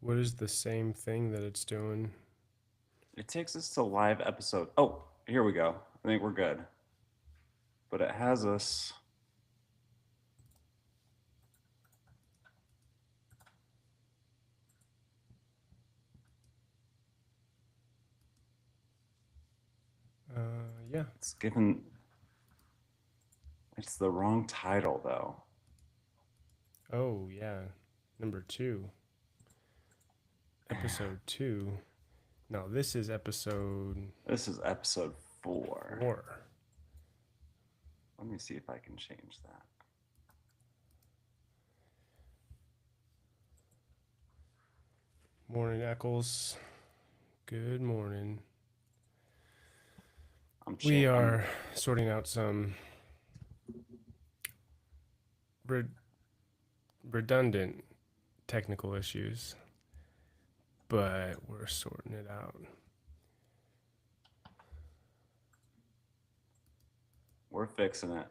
What is the same thing that it's doing? It takes us to live episode. Oh, here we go. I think we're good. But it has us. Yeah. It's given. It's the wrong title though. Oh, yeah. Number 2. Episode 2. No, this is episode This is episode 4. 4. Let me see if I can change that. Morning, Eccles. Good morning. We are sorting out some redundant technical issues, but we're sorting it out. We're fixing it.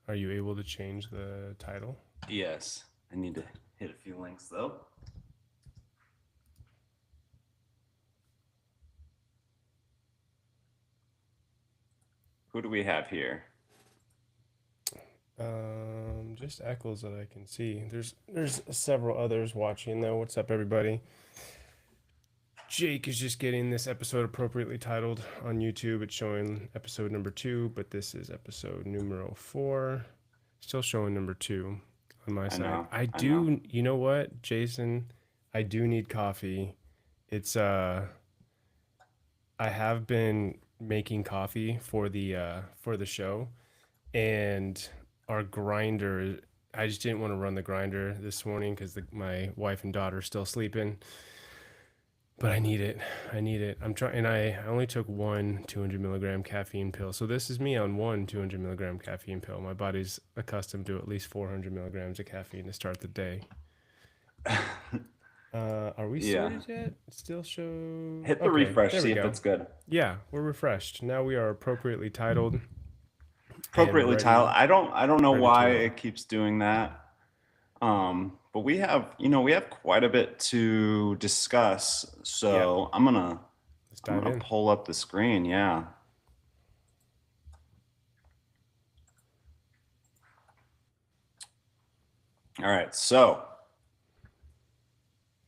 Are you able to change the title? Yes. I need to hit a few links though. Who do we have here? Just Eccles that I can see. There's several others watching though. What's up, everybody? Jake is just getting this episode appropriately titled on YouTube. It's showing episode number 2, but this is episode numero 4. Still showing number 2 on my side. I do. You know what, Jason? I do need coffee. It's I have been making coffee for the show, and our grinder. I just didn't want to run the grinder this morning because my wife and daughter are still sleeping. But I need it. I'm trying, and I only took one 200 milligram caffeine pill. So this is me on one 200 milligram caffeine pill. My body's accustomed to at least 400 milligrams of caffeine to start the day. Are we sorted yet? Still show. Hit the refresh. See if that's good. Yeah, we're refreshed. Now we are appropriately titled. Appropriately titled. I don't know why it keeps doing that. But we have quite a bit to discuss. So I'm gonna pull up the screen. Yeah. All right. So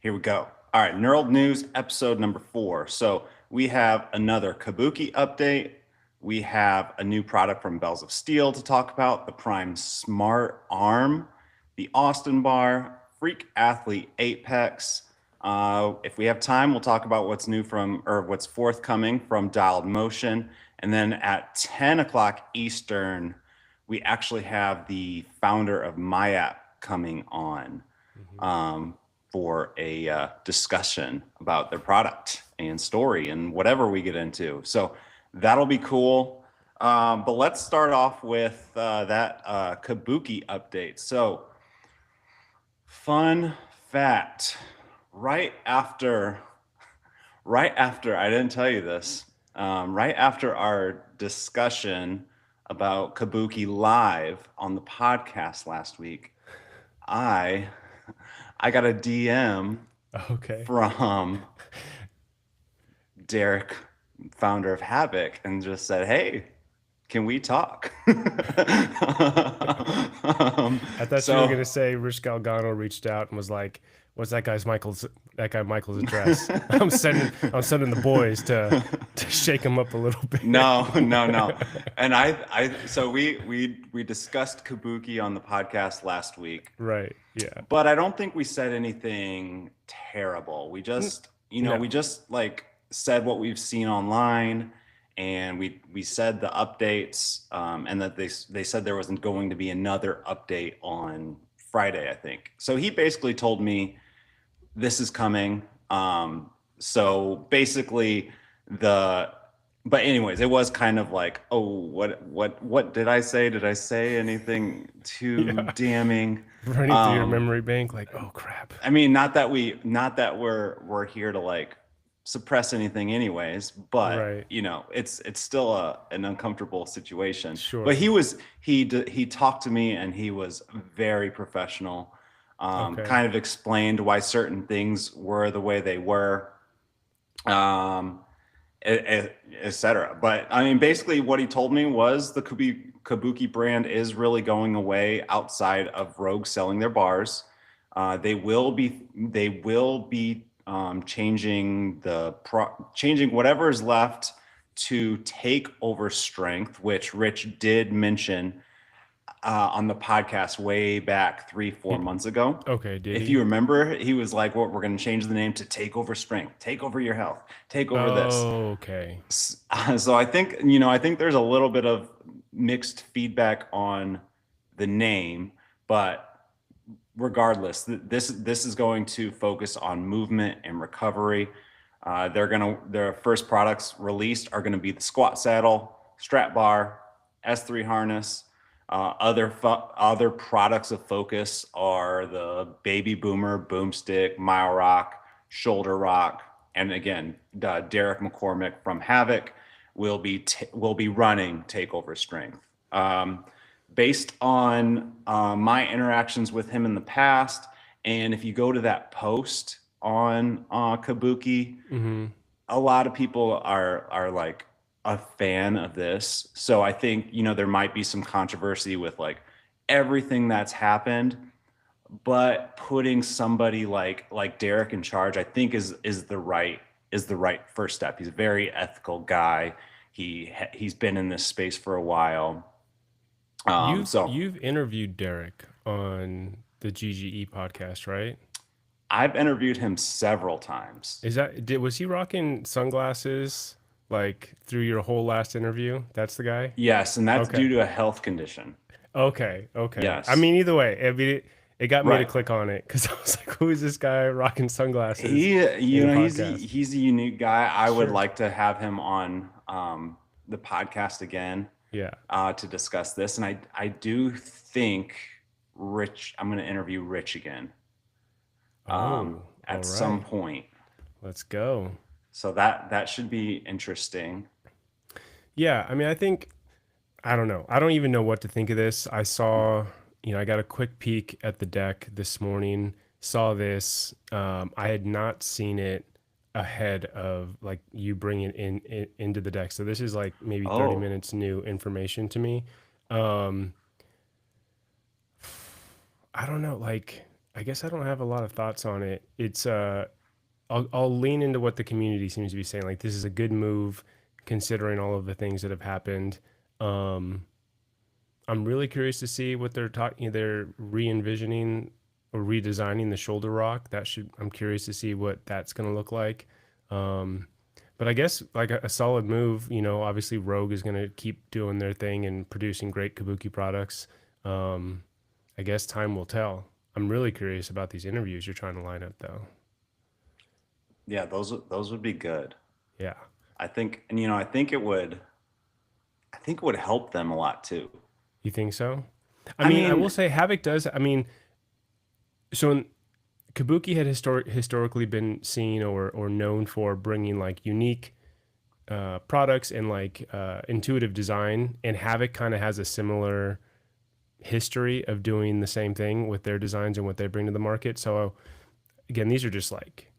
here we go. All right. Knurled News episode number 4. So we have another Kabuki update. We have a new product from Bells of Steel to talk about, the Prime Smart Arm, the Austin Bar, Freak Athlete Apex. If we have time, we'll talk about what's new what's forthcoming from Dialed Motion. And then at 10 o'clock Eastern, we actually have the founder of Mayak coming on for a discussion about their product and story and whatever we get into. So that'll be cool. But let's start off with that Kabuki update. So, fun fact, right after, I didn't tell you this, right after our discussion about Kabuki live on the podcast last week, I got a DM from Derek, founder of Havoc, and just said, "Hey, can we talk?" I thought you were gonna say Rich Galgano reached out and was like, "What's that guy Michael's address?" I'm sending the boys to shake him up a little bit. No. And so we discussed Kabuki on the podcast last week. Right. Yeah. But I don't think we said anything terrible. We just, we just like said what we've seen online, and we said the updates, and that they said there wasn't going to be another update on Friday, I think. So he basically told me this is coming. So basically but anyways, it was kind of like, oh, what did I say? Did I say anything too damning? Running through your memory bank, like, oh crap. I mean, not that we're here to like suppress anything anyways, but it's still an uncomfortable situation. Sure. But he talked to me, and he was very professional. Okay. kind of explained why certain things were the way they were, um, etc. But I mean, basically, what he told me was the Kabuki brand is really going away outside of Rogue selling their bars. They will be changing changing whatever is left to Takeover strength, which Rich did mention on the podcast way back 3-4 months ago. Okay, did If you he? remember, he was like, "Well, we're going to change the name to Takeover Strength, take over your health, take over this." Oh, okay. So I think there's a little bit of mixed feedback on the name, but regardless, this is going to focus on movement and recovery. Their first products released are gonna be the squat saddle, strap bar, S3 harness. Other products of focus are the Baby Boomer, Boomstick, Mile Rock, Shoulder Rock, and again, Derek McCormick from Havoc will be running Takeover Strength. Based on my interactions with him in the past, and if you go to that post on Kabuki, Mm-hmm. a lot of people are like a fan of this. So I think there might be some controversy with like everything that's happened, but putting somebody like Derek in charge, I think is the right first step. He's a very ethical guy. He's been in this space for a while. So You've interviewed Derek on the GGE podcast, right? I've interviewed him several times. Was he rocking sunglasses like through your whole last interview? That's the guy? Yes, and that's Okay. due to a health condition. Okay. Okay. I Yes. mean, either way, I mean, it got me to Right. click on it because I was like, who is this guy rocking sunglasses He, in a podcast? he's a unique guy. I would Sure. like to have him on the podcast again Yeah. to discuss this. And I do think I'm going to interview Rich again Oh, all at some right. point. Let's go. So that should be interesting. Yeah. I mean, I don't know. I don't even know what to think of this. I saw, I got a quick peek at the deck this morning, saw this. I had not seen it ahead of like you bringing it into the deck. So this is like maybe 30 Oh, minutes new information to me. Um, I don't know. Like, I guess I don't have a lot of thoughts on it. I'll lean into what the community seems to be saying. Like, this is a good move considering all of the things that have happened. Um, I'm really curious to see what they're talking. They're re-envisioning or redesigning the shoulder rock. I'm curious to see what that's going to look like. Um, but I guess like a solid move. Obviously Rogue is going to keep doing their thing and producing great Kabuki products. Um, I guess time will tell. I'm really curious about these interviews you're trying to line up, though. yeah, those would be good. Yeah, I think, and I think it would help them a lot too. you think so? I I mean, I will mean, say Havoc does. I mean, so Kabuki had historically been seen or known for bringing like unique products and like intuitive design, and Havoc kind of has a similar history of doing the same thing with their designs and what they bring to the market. So again, these are just like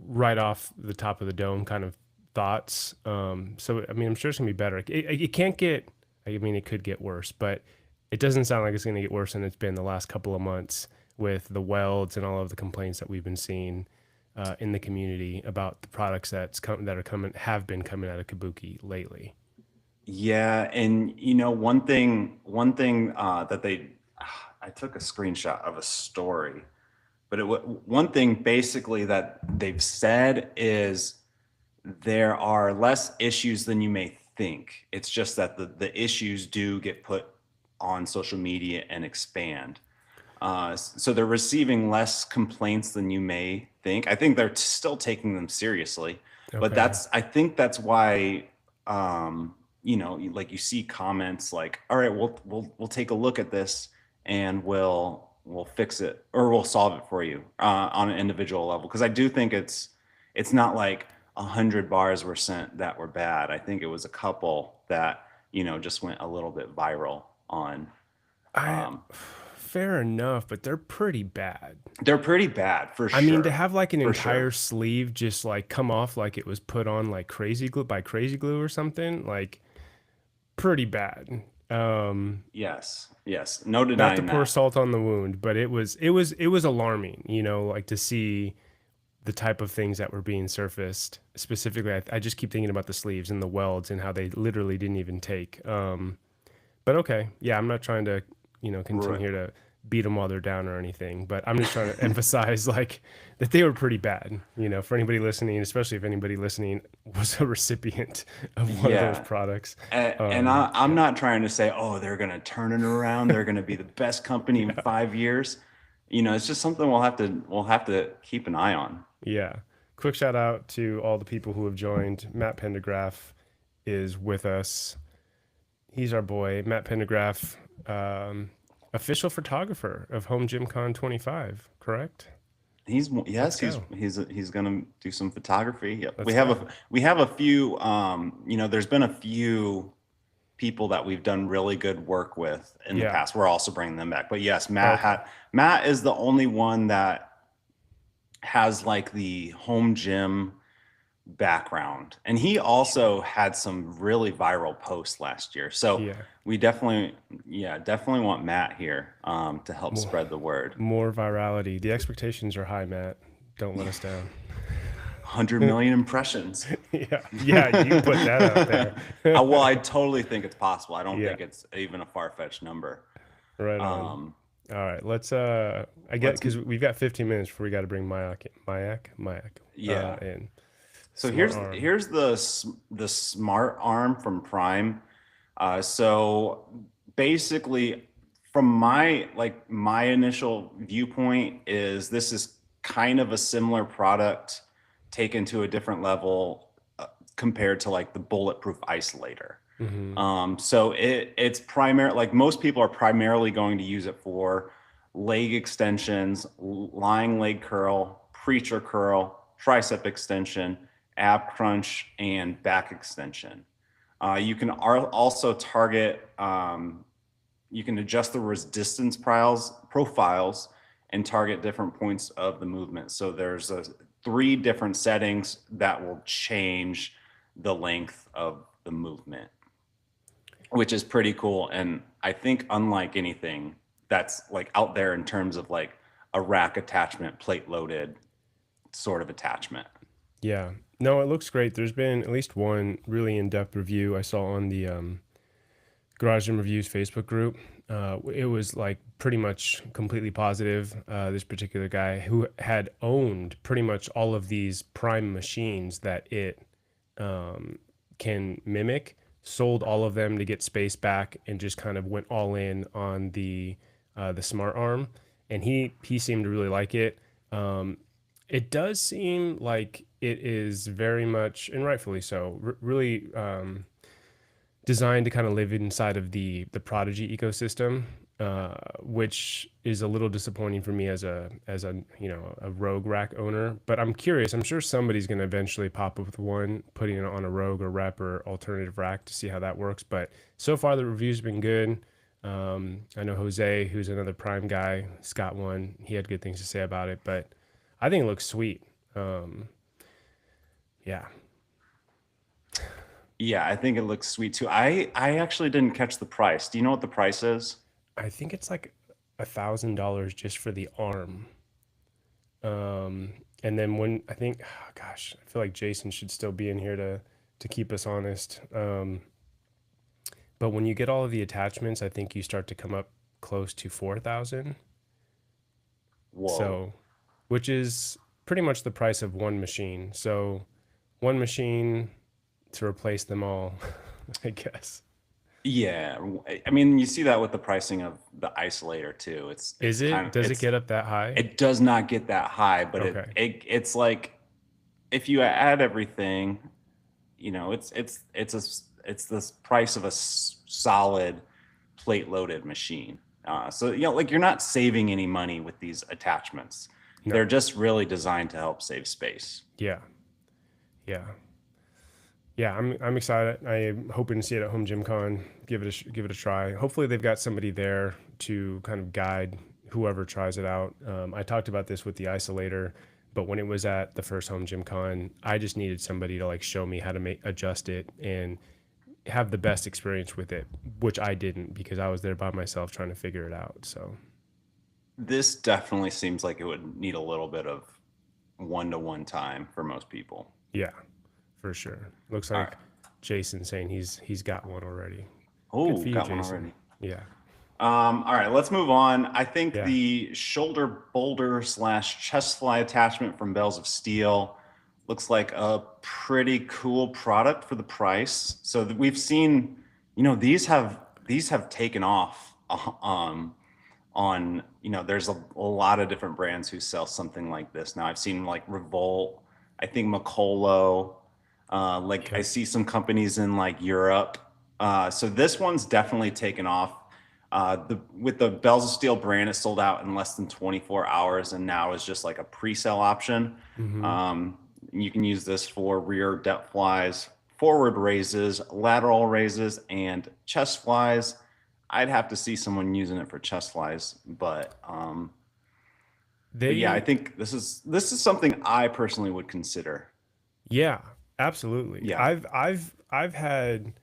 right off the top of the dome kind of thoughts. So I mean, I'm sure it's gonna be better. It can't get. I mean, it could get worse, but it doesn't sound like it's gonna get worse than it's been the last couple of months with the welds and all of the complaints that we've been seeing in the community about the products that are coming have been coming out of Kabuki lately. yeah, and one thing that I took a screenshot of a story, but one thing basically that they've said is there are less issues than you may think. It's just that the issues do get put on social media and expand. So they're receiving less complaints than you may think. I think they're still taking them seriously, but Okay. I think that's why, like you see comments like, "All right, we'll take a look at this and we'll fix it or we'll solve it for you on an individual level." Because I do think it's not like 100 bars were sent that were bad. I think it was a couple that just went a little bit viral on. I Um, fair enough, but they're pretty bad. They're pretty bad for I mean, to sure. have like an For entire sure. sleeve just like come off like it was put on like crazy glue by crazy glue or something, like pretty bad. Yes. Yes. No Not to denying pour that. salt on the wound, but it was alarming, like to see the type of things that were being surfaced. Specifically, I just keep thinking about the sleeves and the welds and how they literally didn't even take. But okay, yeah, I'm not trying to, continue Right. here to beat them while they're down or anything. But I'm just trying to emphasize like that they were pretty bad. For anybody listening, especially if anybody listening was a recipient of one of those Yeah. products. And I'm Yeah, not trying to say, oh, they're going to turn it around. They're going to be the best company in yeah, 5 years. It's just something we'll have to keep an eye on. yeah. Quick shout out to all the people who have joined. Matt Pendergraph is with us. He's our boy, Matt Pendergraph, official photographer of Home Gym Con 25. Correct? Let's Yes, he's go. he's he's gonna do some photography. Yep. We Let's have go. a few. There's been a few people that we've done really good work with in the Yeah. past. We're also bringing them back. But yes, Okay. Matt is the only one that has like the home gym background, and he Sure. also had some really viral posts last year. So Yeah. we definitely want Matt here to help More, spread the word. more virality. The expectations are high, Matt. Don't let us down. 100 million impressions. Yeah. Yeah. You put that out there. Well, I totally think it's possible. I don't Yeah. think it's even a far-fetched number. Right on. Um, All right. I get, let's, because we've got 15 minutes before we got to bring Mayak, yeah. in. So Smart here's arm. here's the smart arm from Prime. So basically, from my initial viewpoint is this is kind of a similar product taken to a different level compared to like the bulletproof isolator. Mm-hmm. So it's primary, like most people are primarily going to use it for leg extensions, lying leg curl, preacher curl, tricep extension, ab crunch, and back extension. You can also target, you can adjust the resistance profiles and target different points of the movement. So there's three different settings that will change the length of the movement, which is pretty cool. And I think unlike anything that's like out there in terms of like a rack attachment, plate loaded sort of attachment. Yeah. No, it looks great. There's been at least one really in-depth review I saw on the Garage Gym Reviews Facebook group. It was like pretty much completely positive. This particular guy who had owned pretty much all of these Prime machines that it can mimic, sold all of them to get space back, and just kind of went all in on the Smart Arm. And he seemed to really like it. It does seem like it is very much, and rightfully so, really designed to kind of live inside of the Prodigy ecosystem, which is a little disappointing for me as a a Rogue rack owner. But I'm curious. I'm sure somebody's going to eventually pop up with one, putting it on a Rogue or Rep or alternative rack to see how that works. But so far the review's been good. I know Jose, who's another Prime guy, has got one. He had good things to say about it, but I think it looks sweet. Um, yeah, Yeah, I think it looks sweet too. I actually didn't catch the price. Do you know what the price is? I think it's like $1,000 just for the arm. And then when I think, oh gosh, I feel like Jason should still be in here to keep us honest. But when you get all of the attachments, I think you start to come up close to 4,000. Whoa. So, which is pretty much the price of one machine. So, one machine to replace them all, I guess. Yeah, I mean, you see that with the pricing of the isolator too. It's Is kind it? of Does it get up that high? it does not get that high, but Okay. it's like if you add everything, it's this price of a solid plate loaded machine. So like you're not saving any money with these attachments. They're No. just really designed to help save space. Yeah. Yeah. Yeah, I'm excited. I'm hoping to see it at Home Gym Con. Give it a try. Hopefully, they've got somebody there to kind of guide whoever tries it out. I talked about this with the isolator, but when it was at the first Home Gym Con, I just needed somebody to like show me how to make adjust it and have the best experience with it, which I didn't because I was there by myself trying to figure it out. So This definitely seems like it would need a little bit of one-to-one time for most people. yeah, for sure. Looks All right. like Jason saying he's got one already. Good Oh, for you, got one Jason. already. Yeah, All right, let's move on. I think yeah. the shoulder boulder slash chest fly attachment from Bells of Steel looks like a pretty cool product for the price. So we've seen, these have taken off. On there's a lot of different brands who sell something like this now. I've seen like Revolt, I think Macolo, like I Yep. see some companies in like Europe. So this one's definitely taken off. With the Bells of Steel brand, it sold out in less than 24 hours, and now is just like a pre-sale option. Mm-hmm. um, you can use this for rear depth flies, forward raises, lateral raises, and chest flies. I'd have to see someone using it for chest flies, but yeah, I They, think this is something I personally would consider. yeah, absolutely. Yeah. I've had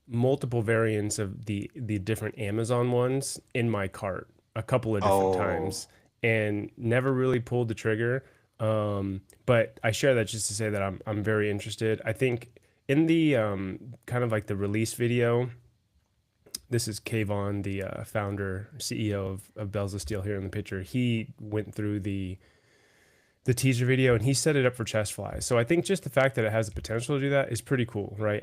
multiple variants of the different Amazon ones in my cart a couple of different Oh, times and never really pulled the trigger. But I share that just to say that I'm very interested. I think in the kind of like the release video, this is Kayvon, the founder CEO of Bells of Steel here in the picture. He went through the teaser video and he set it up for chest flies. So I think just the fact that it has the potential to do that is pretty cool, right?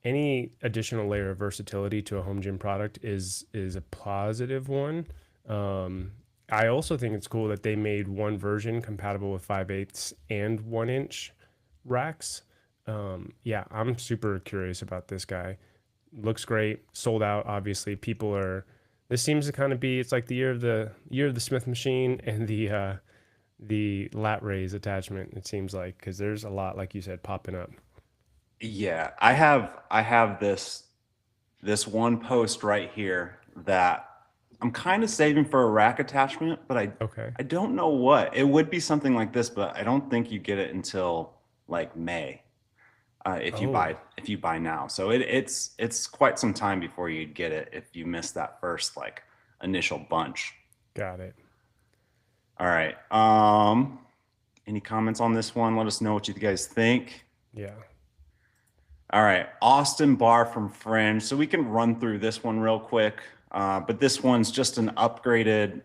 Any additional layer of versatility to a home gym product is a positive one. Um, I also think it's cool that they made one version compatible with 5/8 and 1 inch racks. Yeah, I'm super curious about this guy. Looks great, sold out. Obviously, people are. This seems to kind of be. It's like the year of the Smith machine and the lat raise attachment. It seems like because there's a lot, like you said, popping up. yeah. I have this one post right here that I'm kind of saving for a rack attachment, but I Okay. I don't know what. It would be something like this, but I don't think you get it until like May, Oh, if you buy now. So it's quite some time before you'd get it if you miss that first like initial bunch. got it. All right. Any comments on this one? Let us know what you guys think. Yeah. All right, Austin Bar from Fringe. So we can run through this one real quick, but this one's just an upgraded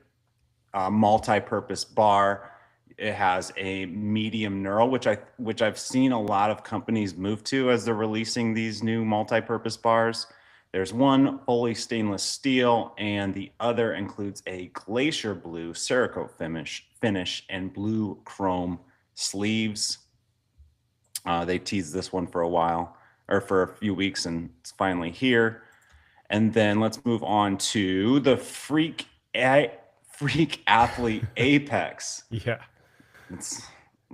multi-purpose bar. It has a medium knurl, which I've seen a lot of companies move to as they're releasing these new multi-purpose bars. There's one fully stainless steel, and the other includes a glacier blue Cerakote finish and blue chrome sleeves. They teased this one for a while, or for a few weeks, and it's finally here. And then let's move on to the Freak Athlete Apex. Yeah. It's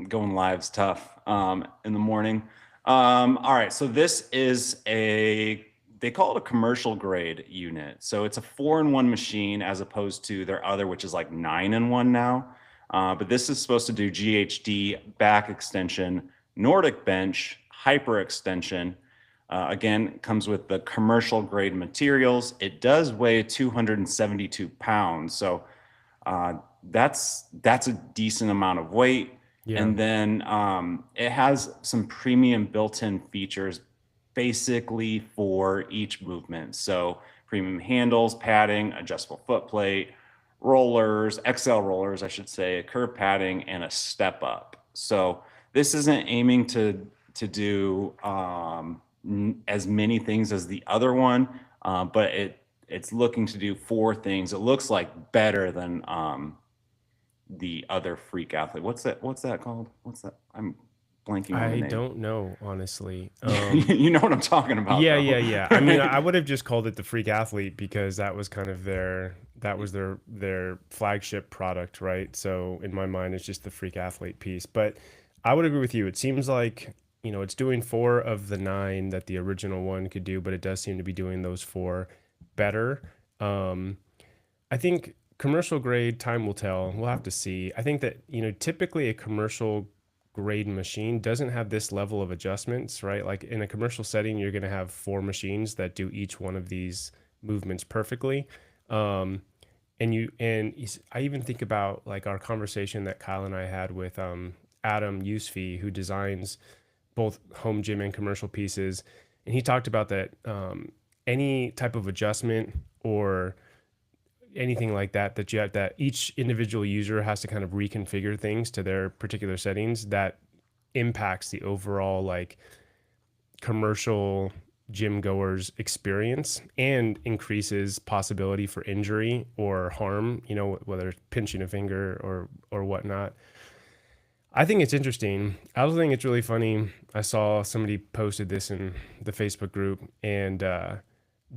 going live's tough in the morning. All right, so this is they call it a commercial grade unit. So it's a 4-in-1 machine as opposed to their other, which is like 9-in-1 now. But this is supposed to do GHD, back extension, Nordic bench, hyper extension. Again, comes with the commercial grade materials. It does weigh 272 pounds. So uh, that's a decent amount of weight. Yeah. And then it has some premium built-in features basically for each movement. So premium handles, padding, adjustable foot plate, rollers, XL rollers, I should say, curve padding, and a step up. So this isn't aiming to do as many things as the other one, but it's looking to do 4 things. It looks like better than the other Freak Athlete. What's that called? What's that? I'm blanking on the I name. don't know, honestly. You know what I'm talking about, Yeah, though. yeah, yeah. I mean, I would have just called it the Freak Athlete because that was kind of their flagship product, right? So in my mind, it's just the Freak Athlete piece. But I would agree with you. It seems like it's doing 4 of the 9 that the original one could do, but it does seem to be doing those 4 better. Um, I think commercial grade, time will tell. We'll have to see. I think that, typically a commercial grade machine doesn't have this level of adjustments, right? Like in a commercial setting, you're going to have 4 machines that do each one of these movements perfectly. Um, I even think about like our conversation that Kyle and I had with Adam Usfi, who designs both home gym and commercial pieces, and he talked about that any type of adjustment or anything like that that each individual user has to kind of reconfigure things to their particular settings that impacts the overall like commercial gym goers experience and increases possibility for injury or harm, whether it's pinching a finger or whatnot. I think it's interesting. I also think it's really funny. I saw somebody posted this in the Facebook group, and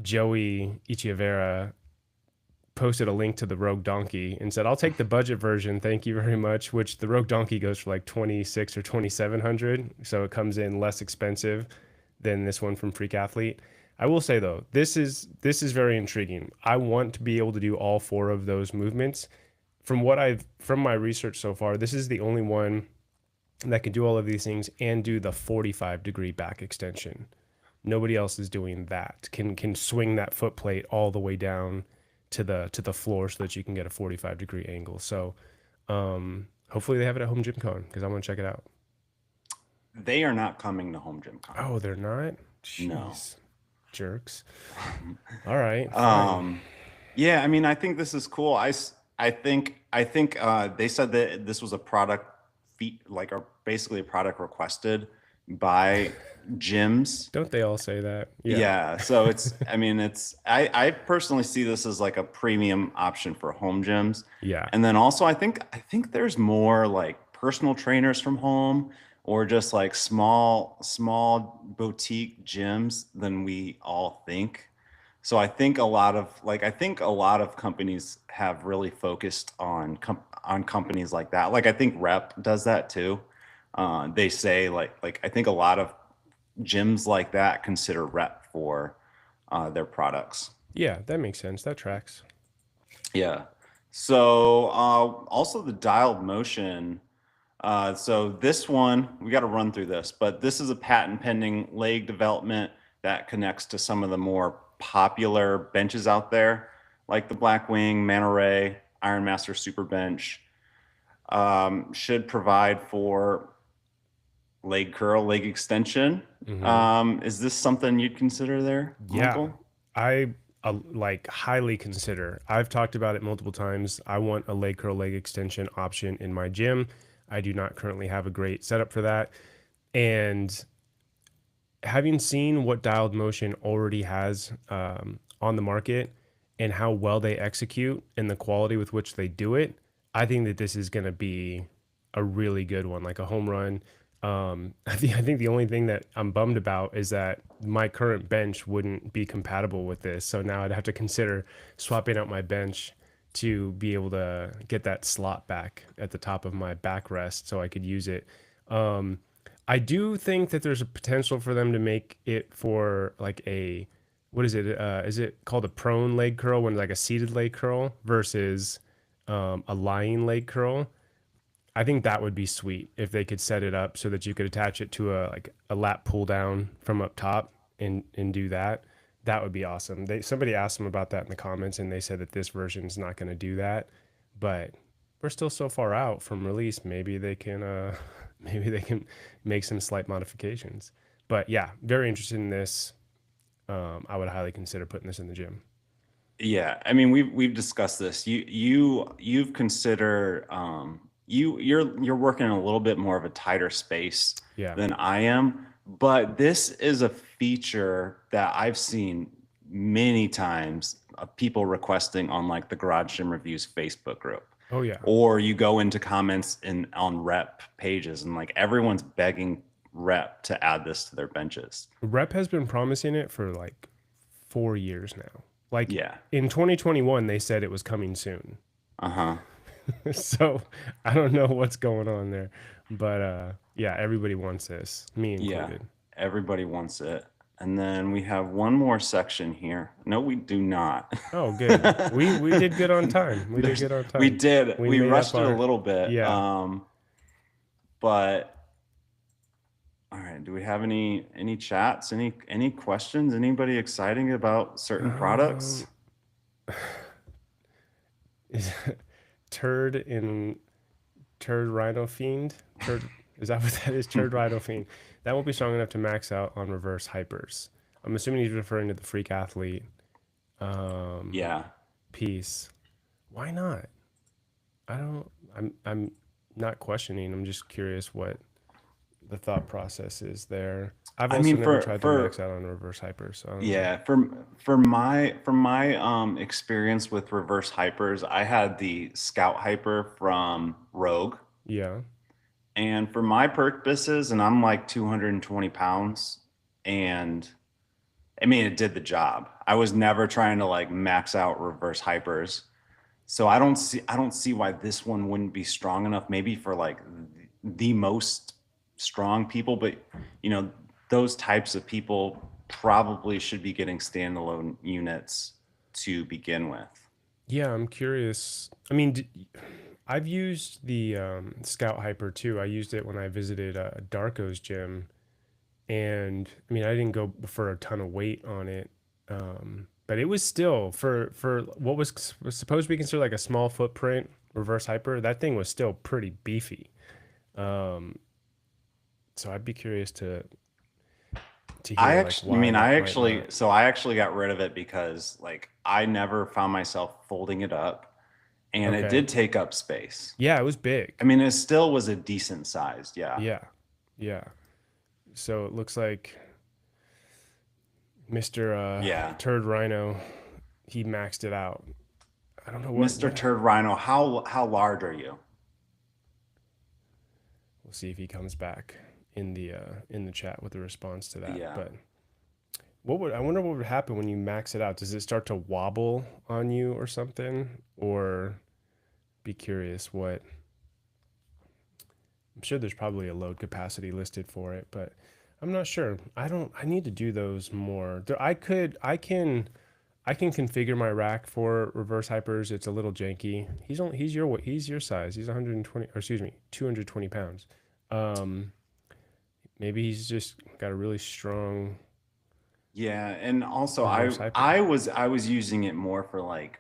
Joey Ichivera posted a link to the Rogue Donkey and said, "I'll take the budget version, thank you very much." Which the Rogue Donkey goes for like 26 or 2,700, so it comes in less expensive than this one from Freak Athlete. I will say though, this is very intriguing. I want to be able to do all 4 of those movements. From my research so far, this is the only one that can do all of these things and do the 45-degree back extension. Nobody else is doing that. Can swing that foot plate all the way down to the floor so that you can get a 45-degree angle. So hopefully they have it at Home Gym Con because I want to check it out. They are not coming to Home Gym Con. Oh, they're not? Jeez. No. Jerks. All right. Yeah, I mean, I think this is cool. I think they said that this was a product basically a product requested by gyms. Don't they all say that? Yeah. So I personally see this as like a premium option for home gyms. Yeah. And then also I think there's more like personal trainers from home or just like small boutique gyms than we all think. So I think a lot of companies have really focused on companies like that. Like I think Rep does that too. They say like I think a lot of gyms like that consider Rep for their products. Yeah, that makes sense. That tracks. Yeah. So also the dialed motion. So this one, we got to run through this, but this is a patent pending leg development that connects to some of the more popular benches out there, like the Blackwing, Manta Ray, Iron Master Super Bench. Should provide for leg curl, leg extension. Is this something you'd consider there? Yeah, Michael? I like highly consider. I've talked about it multiple times. I want a leg curl, leg extension option in my gym. I do not currently have a great setup for that. And having seen what Dialed Motion already has on the market and how well they execute and the quality with which they do it, I think that this is going to be a really good one, like a home run. I think the only thing that I'm bummed about is that my current bench wouldn't be compatible with this. So now I'd have to consider swapping out my bench to be able to get that slot back at the top of my backrest so I could use it. I do think that there's a potential for them to make it for like a, what is it? Is it called a prone leg curl when like a seated leg curl versus a lying leg curl? I think that would be sweet if they could set it up so that you could attach it to a lat pull down from up top and do that. That would be awesome. Somebody asked them about that in the comments and they said that this version is not going to do that, but we're still so far out from release. Maybe they can make some slight modifications. But yeah, very interested in this. I would highly consider putting this in the gym. Yeah, I mean we've discussed this. You've considered you're working in a little bit more of a tighter space than I am, but this is a feature that I've seen many times of people requesting on like the Garage Gym Reviews Facebook group. Oh yeah. Or you go into comments on Rep pages and like everyone's begging Rep to add this to their benches. Rep has been promising it for like 4 years now. Like yeah. In 2021 they said it was coming soon. Uh-huh. So I don't know what's going on there. But yeah, everybody wants this, me Yeah, included. everybody wants it. And then we have one more section here. No, we do not. Oh, good. We did good on time. We did good on We time. did. We We made up rushed it a our little bit. yeah. But all right, do we have any chats? Any questions? Anybody exciting about certain products? Um, is turd in turd rhino fiend turd is that what that is? Turd rhino fiend that won't be strong enough to max out on reverse hypers. I'm assuming he's referring to the freak athlete Yeah. piece. Why not? I don't. I'm not questioning. I'm just curious what the thought process is there. I've I also mean never for tried to max for out on reverse hyper, so I don't know. yeah, for my experience with reverse hypers, I had the Scout Hyper from Rogue. Yeah. And for my purposes, and I'm like 220 pounds, and I mean, it did the job. I was never trying to like max out reverse hypers. So I don't see why this one wouldn't be strong enough, maybe for like the most strong people, but you know, those types of people probably should be getting standalone units to begin with. Yeah, I'm curious. I mean, I've used the Scout Hyper too. I used it when I visited Darko's gym, and I mean, I didn't go for a ton of weight on it, but it was still for what was supposed to be considered like a small footprint reverse hyper. That thing was still pretty beefy. Um, so I'd be curious to I hear like actually, I why mean, that might not. I actually got rid of it because like I never found myself folding it up, and it Okay. did take up space. Yeah, it was I big. mean, it still was a decent sized, yeah. Yeah. Yeah. So it looks like Mr. Yeah. Turd Rhino, he maxed it out. I don't know Mr. what. Turd Rhino, how large are you? We'll see if he comes back in the chat with a response to that. Yeah. But I wonder what would happen when you max it out? Does it start to wobble on you or something? Or be curious what. I'm sure there's probably a load capacity listed for it, but I'm not sure. I need to do those more. I can configure my rack for reverse hypers. It's a little janky. He's your size. He's 120, or excuse me, 220 pounds. Um, Maybe he's just got a really strong Yeah, and also reverse hyper. I was using it more for like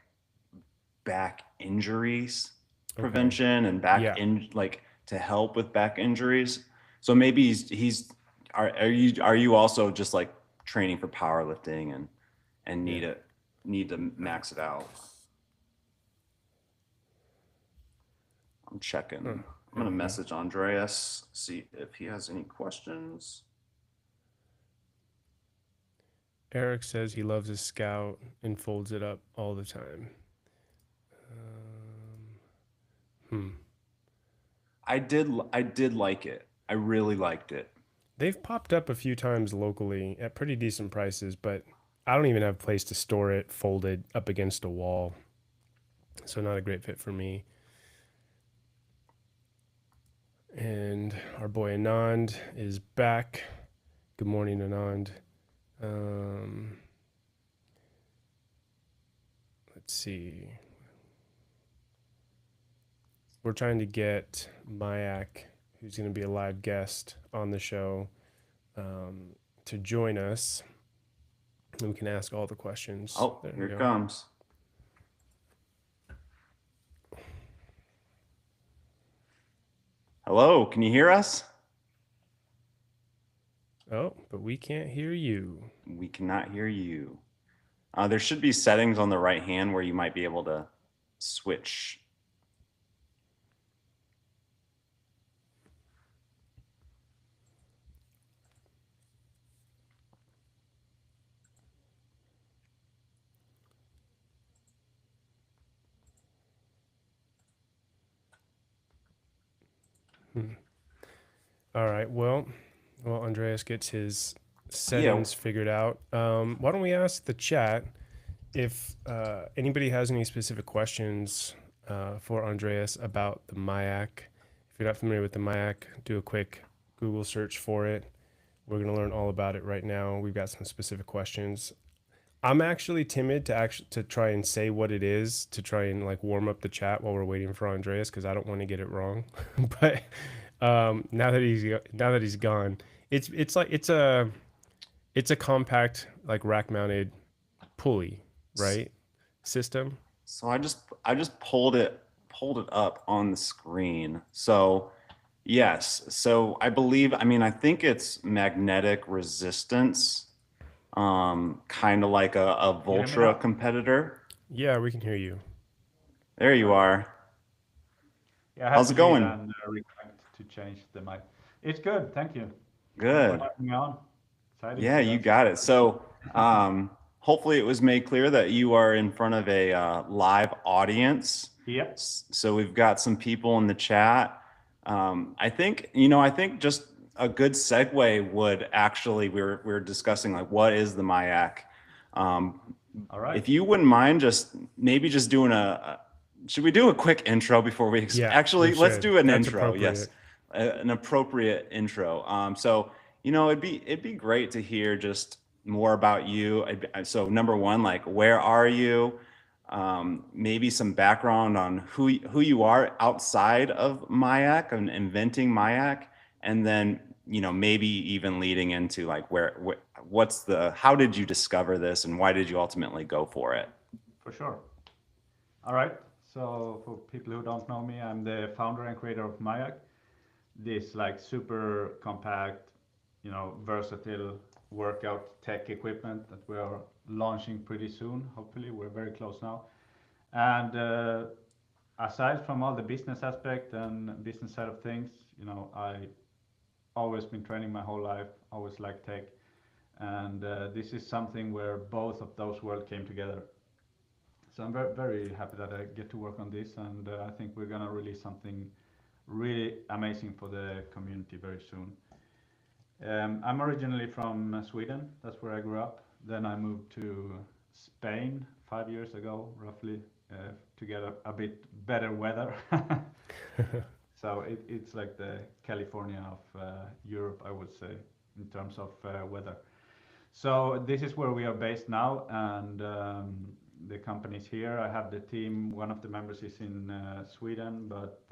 back injuries Okay. prevention and Yeah. like to help with back injuries. So maybe he's are you also just like training for powerlifting and Yeah. need to max it out? I'm checking. Huh. I'm There gonna we go. message Andreas, see if he has any questions. Eric says he loves his scout and folds it up all the time. Hmm. I did like it. I really liked it. They've popped up a few times locally at pretty decent prices, but I don't even have a place to store it folded up against a wall. So not a great fit for me. And our boy Anand is back. Good morning, Anand. Let's see. We're trying to get Mayak, who's going to be a live guest on the show, to join us. And we can ask all the questions. Oh, There we here it go. comes. Hello, can you hear us? Oh, but we can't hear you. We cannot hear you. There should be settings on the right hand where you might be able to switch. All right. Well, Andreas gets his Yeah. settings figured out. Why don't we ask the chat if anybody has any specific questions for Andreas about the Mayak? If you're not familiar with the Mayak, do a quick Google search for it. We're going to learn all about it right now. We've got some specific questions. I'm actually timid to try and say what it is to try and like warm up the chat while we're waiting for Andreas because I don't want to get it wrong. But now that he's gone, it's like it's a compact like rack mounted pulley, right? System. So I just pulled it up on the screen. So yes, so I think it's magnetic resistance, kind of like a You hear me Voltra now? competitor. Yeah, we can hear you. There you Perfect. are. Yeah, I had How's to it leave going? and reconnect to change the mic. It's good, thank you. Thanks for Good. having me on. Exciting Yeah, to you learn got it. So, something. hopefully it was made clear that you are in front of a live audience. Yep. So we've got some people in the chat. I think just a good segue would actually, we were discussing like what is the Mayak. Um, All right. if you wouldn't mind just maybe just doing should we do a quick intro before Yeah, we actually let's should. do an That's intro. Yes, appropriate. an appropriate intro. So it'd be great to hear just more about you. So number one, like where are you? Maybe some background on who you are outside of Mayak and inventing Mayak, and then maybe even leading into like how did you discover this and why did you ultimately go for it? For sure. All right. So for people who don't know me, I'm the founder and creator of Mayak, this like super compact, versatile workout tech equipment that we are launching pretty soon. Hopefully, we're very close now. And aside from all the business aspect and business side of things, I always been training my whole life, always liked tech, and this is something where both of those worlds came together. So I'm very, very happy that I get to work on this, and I think we're gonna release something really amazing for the community very soon. I'm originally from Sweden. That's where I grew up. Then I moved to Spain 5 years ago, roughly, to get a bit better weather. So it's like the California of Europe, I would say, in terms of weather. So this is where we are based now, and the company's here. I have the team. One of the members is in Sweden, but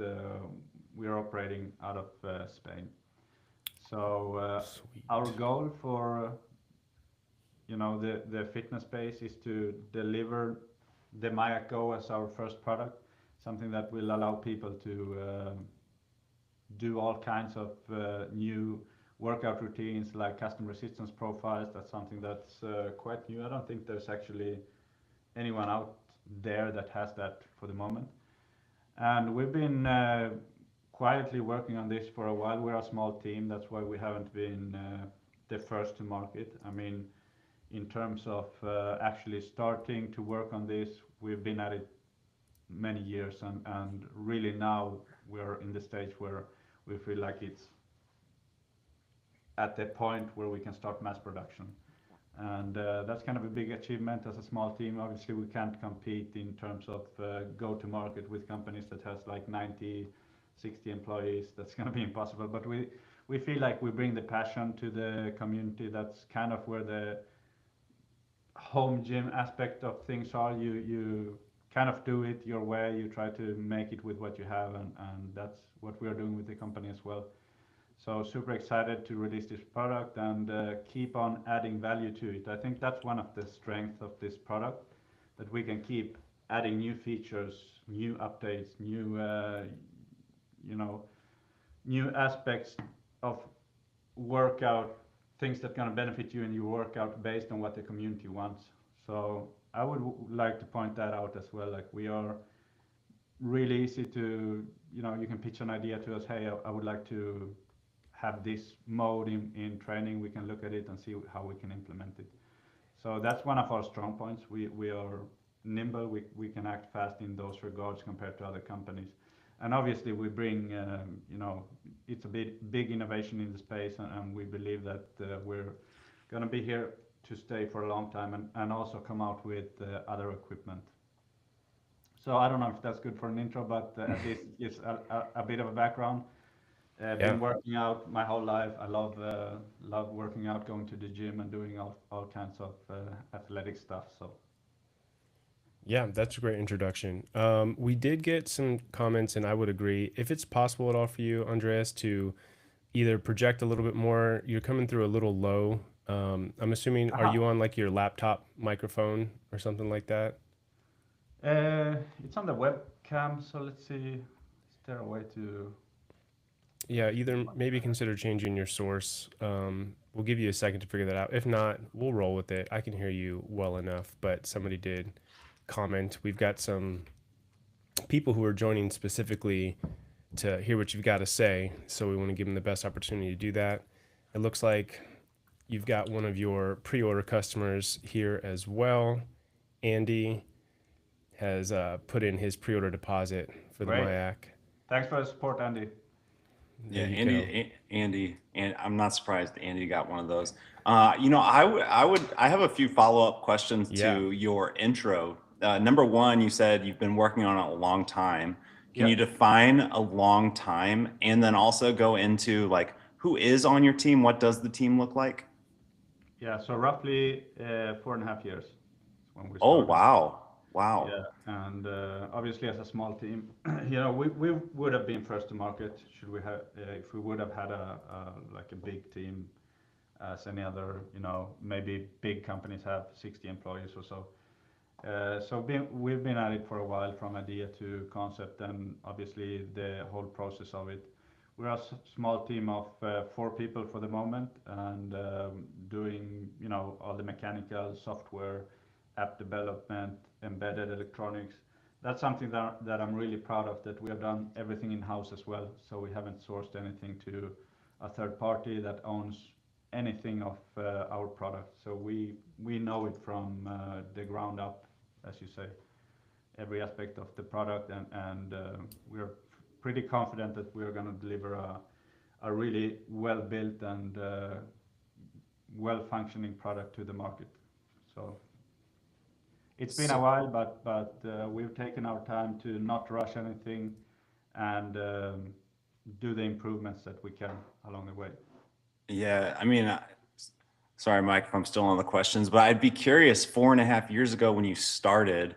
we are operating out of Spain. So Sweet. our goal for the fitness space is to deliver the Mayak Go as our first product, something that will allow people to do all kinds of new workout routines like custom resistance profiles. That's something that's quite new. I don't think there's actually anyone out there that has that for the moment. And we've been quietly working on this for a while. We're a small team, that's why we haven't been the first to market. I mean, in terms of actually starting to work on this, we've been at it many years, and really now we're in the stage where we feel like it's at the point where we can start mass production. And that's kind of a big achievement as a small team. Obviously, we can't compete in terms of go to market with companies that has like 90, 60 employees. That's going to be impossible. But we feel like we bring the passion to the community. That's kind of where the home gym aspect of things are. You kind of do it your way. You try to make it with what you have, and that's what we are doing with the company as well. So super excited to release this product and keep on adding value to it. I think that's one of the strengths of this product, that we can keep adding new features, new updates, you know, new aspects of workout, things that going to benefit you in your workout based on what the community wants. So I would like to point that out as well. Like we are really easy to, you can pitch an idea to us. Hey, I would like to have this mode in training. We can look at it and see how we can implement it. So that's one of our strong points. We are nimble. We can act fast in those regards compared to other companies. And obviously we bring, it's a big innovation in the space, and we believe that we're going to be here to stay for a long time, and also come out with other equipment. So I don't know if that's good for an intro, but at least it gives a bit of a background. Yeah. Been working out my whole life. I love working out, going to the gym, and doing all kinds of athletic stuff. So Yeah, that's a great introduction. We did get some comments, and I would agree. If it's possible at all for you, Andreas, to either project a little bit more, you're coming through a little low. I'm assuming, are uh you on like your laptop microphone or something like that? it's on the webcam. So let's see. Is there a way to? Yeah, either maybe consider changing your source. We'll give you a second to figure that out. If not, we'll roll with it. I can hear you well enough, but somebody did comment. We've got some people who are joining specifically to hear what you've got to say, so we want to give them the best opportunity to do that. It looks like you've got one of your pre-order customers here as well. Andy has put in his pre-order deposit for the Great. Mayak. Thanks for the support, Andy. Yeah, There you go. Andy, and I'm not surprised Andy got one of those. I have a few follow-up questions Yeah. to your intro. Number one, you said you've been working on it a long time. Can Yeah. you define a long time, and then also go into like who is on your team? What does the team look like? Yeah. So roughly 4.5 years when we Oh, started. wow. Yeah, and obviously as a small team, we would have been first to market should we have if we would have had a big team as any other, maybe big companies have 60 employees or so. We've been at it for a while, from idea to concept, and obviously the whole process of it. We're a small team of 4 people for the moment, and doing all the mechanical software, app development, embedded electronics. That's something that I'm really proud of, that we have done everything in house as well. So we haven't sourced anything to a third party that owns anything of our product. So we know it from the ground up, as you say, every aspect of the product, and we're pretty confident that we're going to deliver a really well built and well functioning product to the market. So it's been a while, but we've taken our time to not rush anything, and do the improvements that we can along the way. Yeah, I mean, sorry, Mike, if I'm still on the questions, but I'd be curious, 4.5 years ago when you started,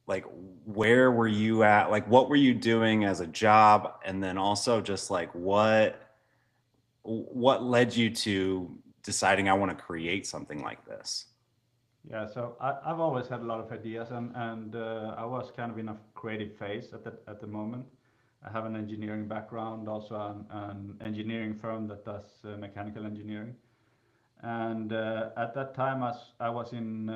like where were you at? Like what were you doing as a job? And then also just like what led you to deciding I want to create something like this? Yeah, so I've always had a lot of ideas, and I was kind of in a creative phase at the moment. I have an engineering background, also an engineering firm that does mechanical engineering. And at that time, as I was in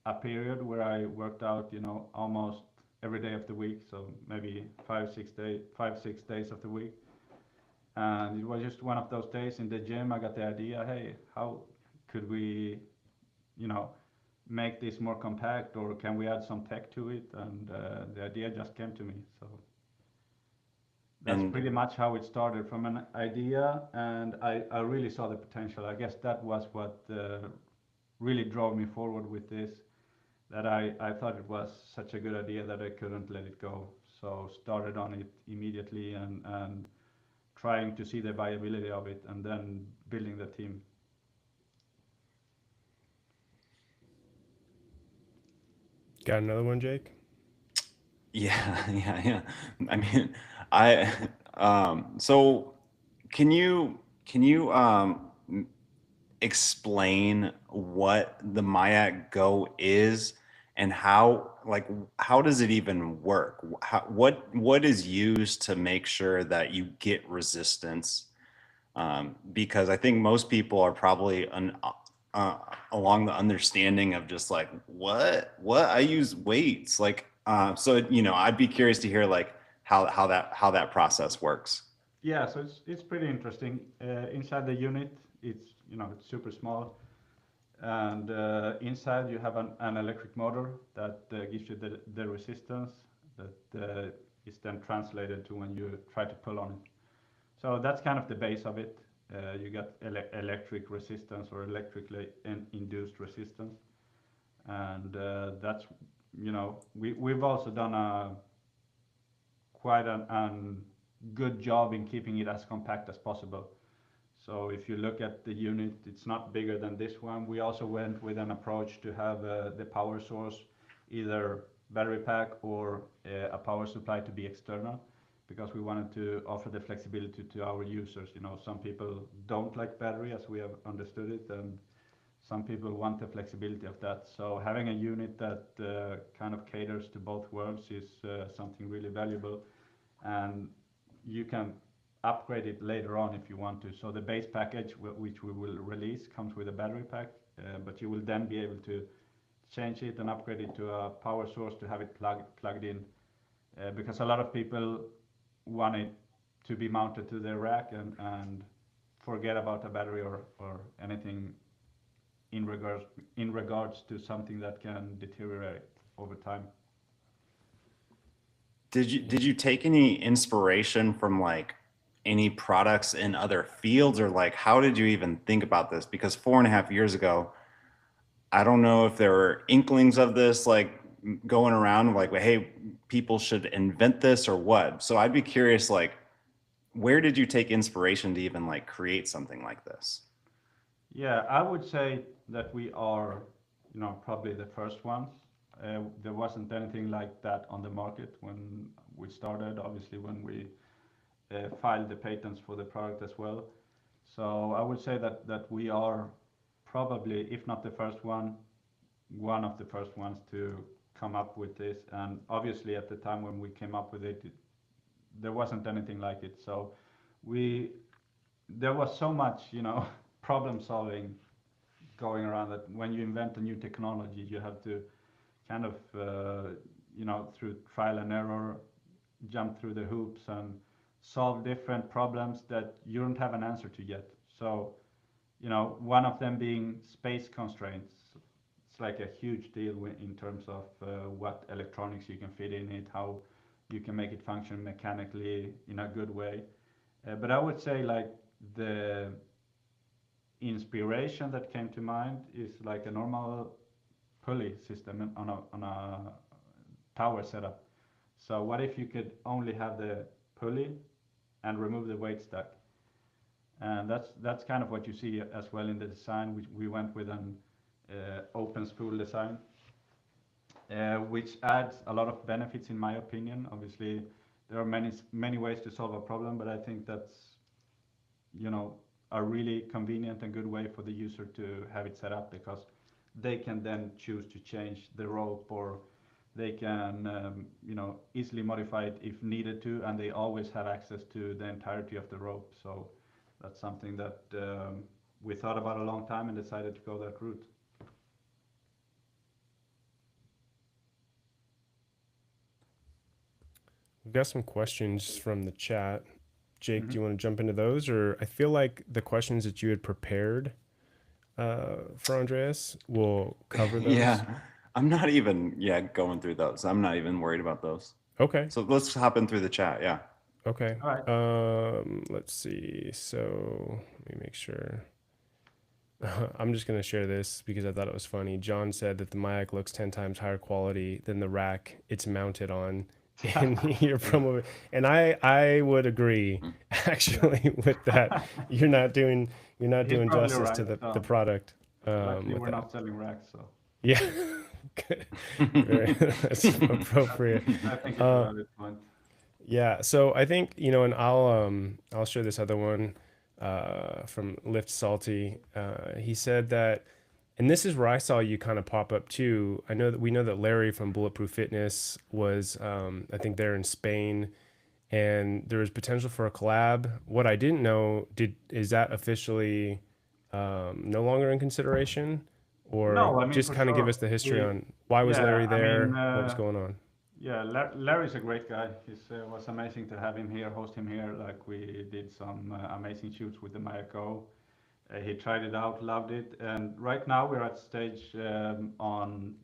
a period where I worked out, almost every day of the week, so maybe 5, 6 days of the week. And it was just one of those days in the gym. I got the idea, hey, how could we, you know, make this more compact, or can we add some tech to it? And the idea just came to me. So that's And pretty much how it started, from an idea, and I really saw the potential. I guess that was what really drove me forward with this, that I thought it was such a good idea that I couldn't let it go. So started on it immediately, and trying to see the viability of it, and then building the team. Got another one, Jake? yeah, yeah. I mean, I so can you explain what the Mayak Go is and how does it even work? What is used to make sure that you get resistance? Because I think most people are probably uh, along the understanding of just like what I use weights like so I'd be curious to hear like how that process works. Yeah, so it's pretty interesting. Inside the unit, it's super small, and inside you have an electric motor that gives you the resistance that is then translated to when you try to pull on it. So that's kind of the base of it. You get electric resistance, or electrically induced resistance, and that's we've also done a quite an good job in keeping it as compact as possible. So if you look at the unit, it's not bigger than this one. We also went with an approach to have the power source, either battery pack or a power supply to be external, because we wanted to offer the flexibility to our users. Some people don't like battery as we have understood it, and some people want the flexibility of that. So having a unit that kind of caters to both worlds is something really valuable, and you can upgrade it later on if you want to. So the base package, which we will release, comes with a battery pack, but you will then be able to change it and upgrade it to a power source to have it plugged in, because a lot of people want it to be mounted to their rack and forget about a battery or anything in regards to something that can deteriorate over time. Did you take any inspiration from like any products in other fields, or like how did you even think about this? Because 4.5 years ago, I don't know if there were inklings of this like going around like, hey, people should invent this or what. So I'd be curious, like, where did you take inspiration to even like create something like this? Yeah, I would say that we are, probably the first ones. There wasn't anything like that on the market when we started, obviously, when we filed the patents for the product as well. So I would say that we are probably, if not the first one of the first ones to come up with this. And obviously, at the time when we came up with it, there wasn't anything like it. So we there was so much, problem solving going around, that when you invent a new technology, you have to kind of, through trial and error, jump through the hoops and solve different problems that you don't have an answer to yet. So, one of them being space constraints. It's like a huge deal in terms of what electronics you can fit in it, how you can make it function mechanically in a good way. But I would say, like, the inspiration that came to mind is like a normal pulley system on a tower setup. So what if you could only have the pulley and remove the weight stack? And that's kind of what you see as well in the design. We went with an open spool design, which adds a lot of benefits in my opinion. Obviously, there are many ways to solve a problem, but I think that's, a really convenient and good way for the user to have it set up, because they can then choose to change the rope, or they can, easily modify it if needed to, and they always have access to the entirety of the rope. So that's something that we thought about a long time and decided to go that route. We've got some questions from the chat. Jake, do you want to jump into those? Or I feel like the questions that you had prepared for Andreas will cover those. Yeah, I'm not even going through those. I'm not even worried about those. Okay. So let's hop in through the chat. Yeah. Okay. All right. Let's see. So let me make sure. I'm just going to share this because I thought it was funny. John said that the Mayak looks 10 times higher quality than the rack it's mounted on in your promo. And I would agree actually with that. You're not doing justice right, to the so product. luckily with we're that. not selling racks, so Yeah. Good. That's appropriate. I think it's a valid point. Yeah, so I think, and I'll share this other one from Lift Salty. He said that, and this is where I saw you kind of pop up too. We know that Larry from Bulletproof Fitness was, I think, there in Spain, and there was potential for a collab. What I didn't know, is that officially no longer in consideration, or No, I mean, just for kind of give sure. us the history on why was Yeah, Larry I there, mean, what was going on? yeah, Larry's a great guy. It was amazing to have him here, host him here. Like, we did some amazing shoots with the Mayak. He tried it out, loved it, and right now we're at stage on,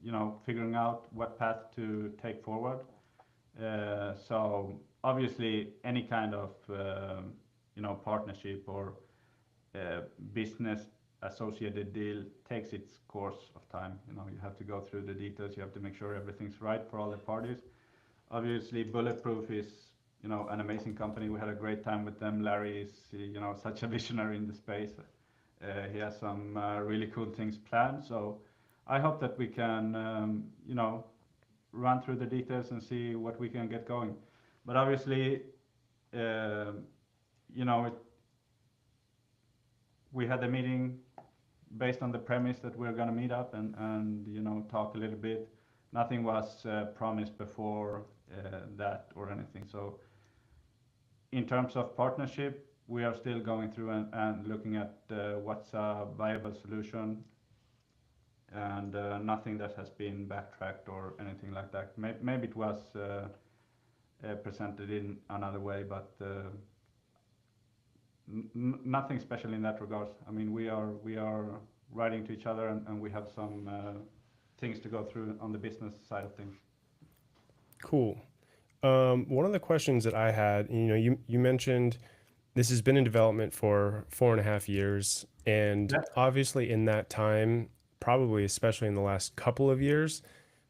figuring out what path to take forward. So obviously, any kind of partnership or business associated deal takes its course of time. You know, you have to go through the details. You have to make sure everything's right for all the parties. Obviously, Bulletproof is, you know, an amazing company. We had a great time with them. Larry is, you know, such a visionary in the space. He has some really cool things planned. So I hope that we can, you know, run through the details and see what we can get going. But obviously, uh, you know, we had a meeting based on the premise that we're going to meet up and you know talk a little bit. Nothing was promised before that or anything. So in terms of partnership, we are still going through and looking at what's a viable solution, and nothing that has been backtracked or anything like that. Maybe it was presented in another way, but nothing special in that regard. I mean, we are writing to each other, and we have some things to go through on the business side of things. Cool. One of the questions that I had, you know, you mentioned this has been in development for 4.5 years, and Yeah. obviously in that time, probably especially in the last couple of years,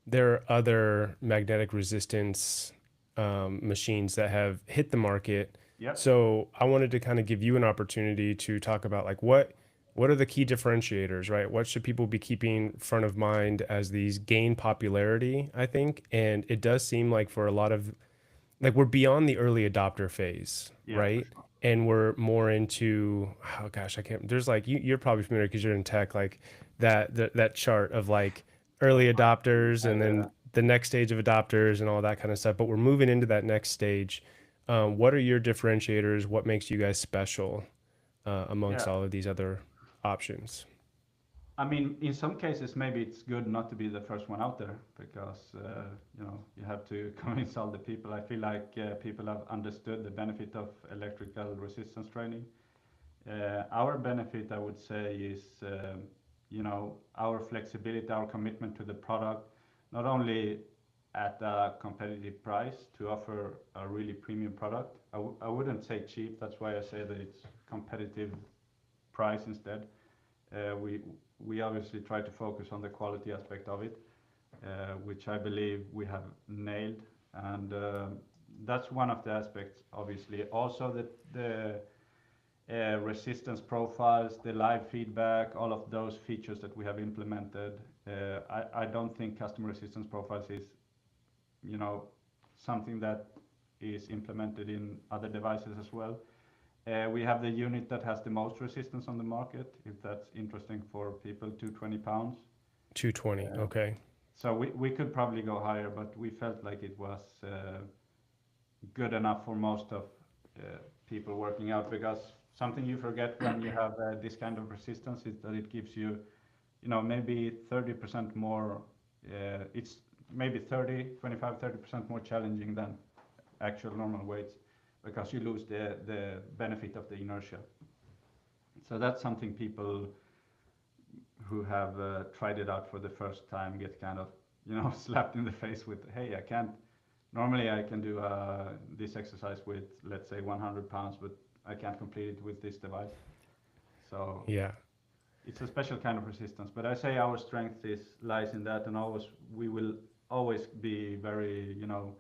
there are other magnetic resistance machines that have hit the market. Yep. So I wanted to kind of give you an opportunity to talk about like what are the key differentiators, right? What should people be keeping front of mind as these gain popularity, I think? And it does seem like for a lot of like we're beyond the early adopter phase, Yeah, for right? sure. And we're more into, oh gosh, I can't, there's like you're probably familiar because you're in tech, like that chart of like early adopters and then the next stage of adopters and all that kind of stuff. But we're moving into that next stage. What are your differentiators? What makes you guys special amongst Yeah. all of these other options? I mean, in some cases, maybe it's good not to be the first one out there because you know you have to convince all the people. I feel like people have understood the benefit of electrical resistance training. Our benefit, I would say, is you know our flexibility, our commitment to the product, not only at a competitive price to offer a really premium product. I wouldn't say cheap. That's why I say that it's competitive price instead. We obviously try to focus on the quality aspect of it, which I believe we have nailed, and that's one of the aspects. Obviously, also the resistance profiles, the live feedback, all of those features that we have implemented. I don't think customer resistance profiles is, you know, something that is implemented in other devices as well. We have the unit that has the most resistance on the market, if that's interesting for people, 220 pounds. 220. Okay. So we could probably go higher, but we felt like it was good enough for most of people working out, because something you forget when you have this kind of resistance is that it gives you, you know, maybe 30% more, it's maybe 30% more challenging than actual normal weights, because you lose the benefit of the inertia. So that's something people who have tried it out for the first time get kind of, you know, slapped in the face with, hey, I can't, normally I can do this exercise with, let's say, 100 pounds, but I can't complete it with this device. So Yeah. it's a special kind of resistance, but I say our strength lies in that, and always we will always be very, you know,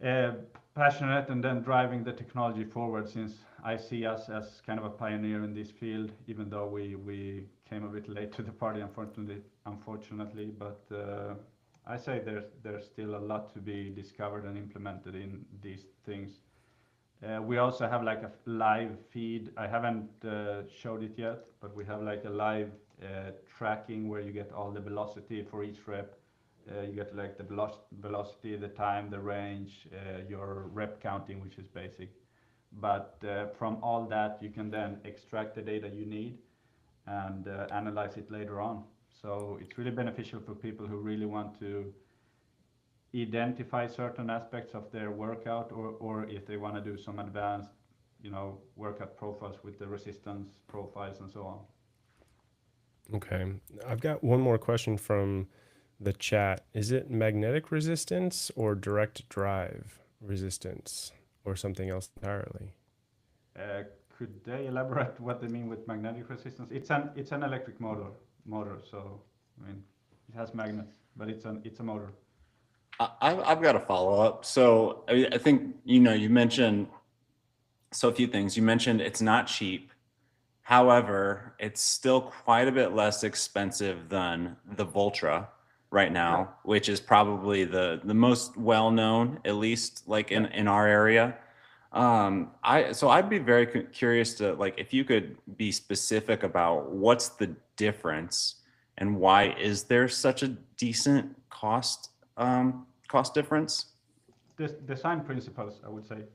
uh, passionate and then driving the technology forward, since I see us as kind of a pioneer in this field, even though we came a bit late to the party, unfortunately. But I say there's still a lot to be discovered and implemented in these things. We also have like a live feed. I haven't showed it yet, but we have like a live tracking where you get all the velocity for each rep. You get like the velocity, the time, the range, your rep counting, which is basic. But from all that, you can then extract the data you need and analyze it later on. So it's really beneficial for people who really want to identify certain aspects of their workout, or if they want to do some advanced, you know, workout profiles with the resistance profiles and so on. Okay. I've got one more question from the chat. Is it magnetic resistance or direct drive resistance or something else entirely? could they elaborate what they mean with magnetic resistance? It's an electric motor. So I mean, it has magnets, but it's a motor. I've got a follow up. So I think you mentioned a few things. You mentioned it's not cheap. However, it's still quite a bit less expensive than the Voltra right now, Yeah. which is probably the most well known, at least like in our area. I'd be very curious to, like, if you could be specific about what's the difference and why is there such a decent cost difference? Design principles, I would say.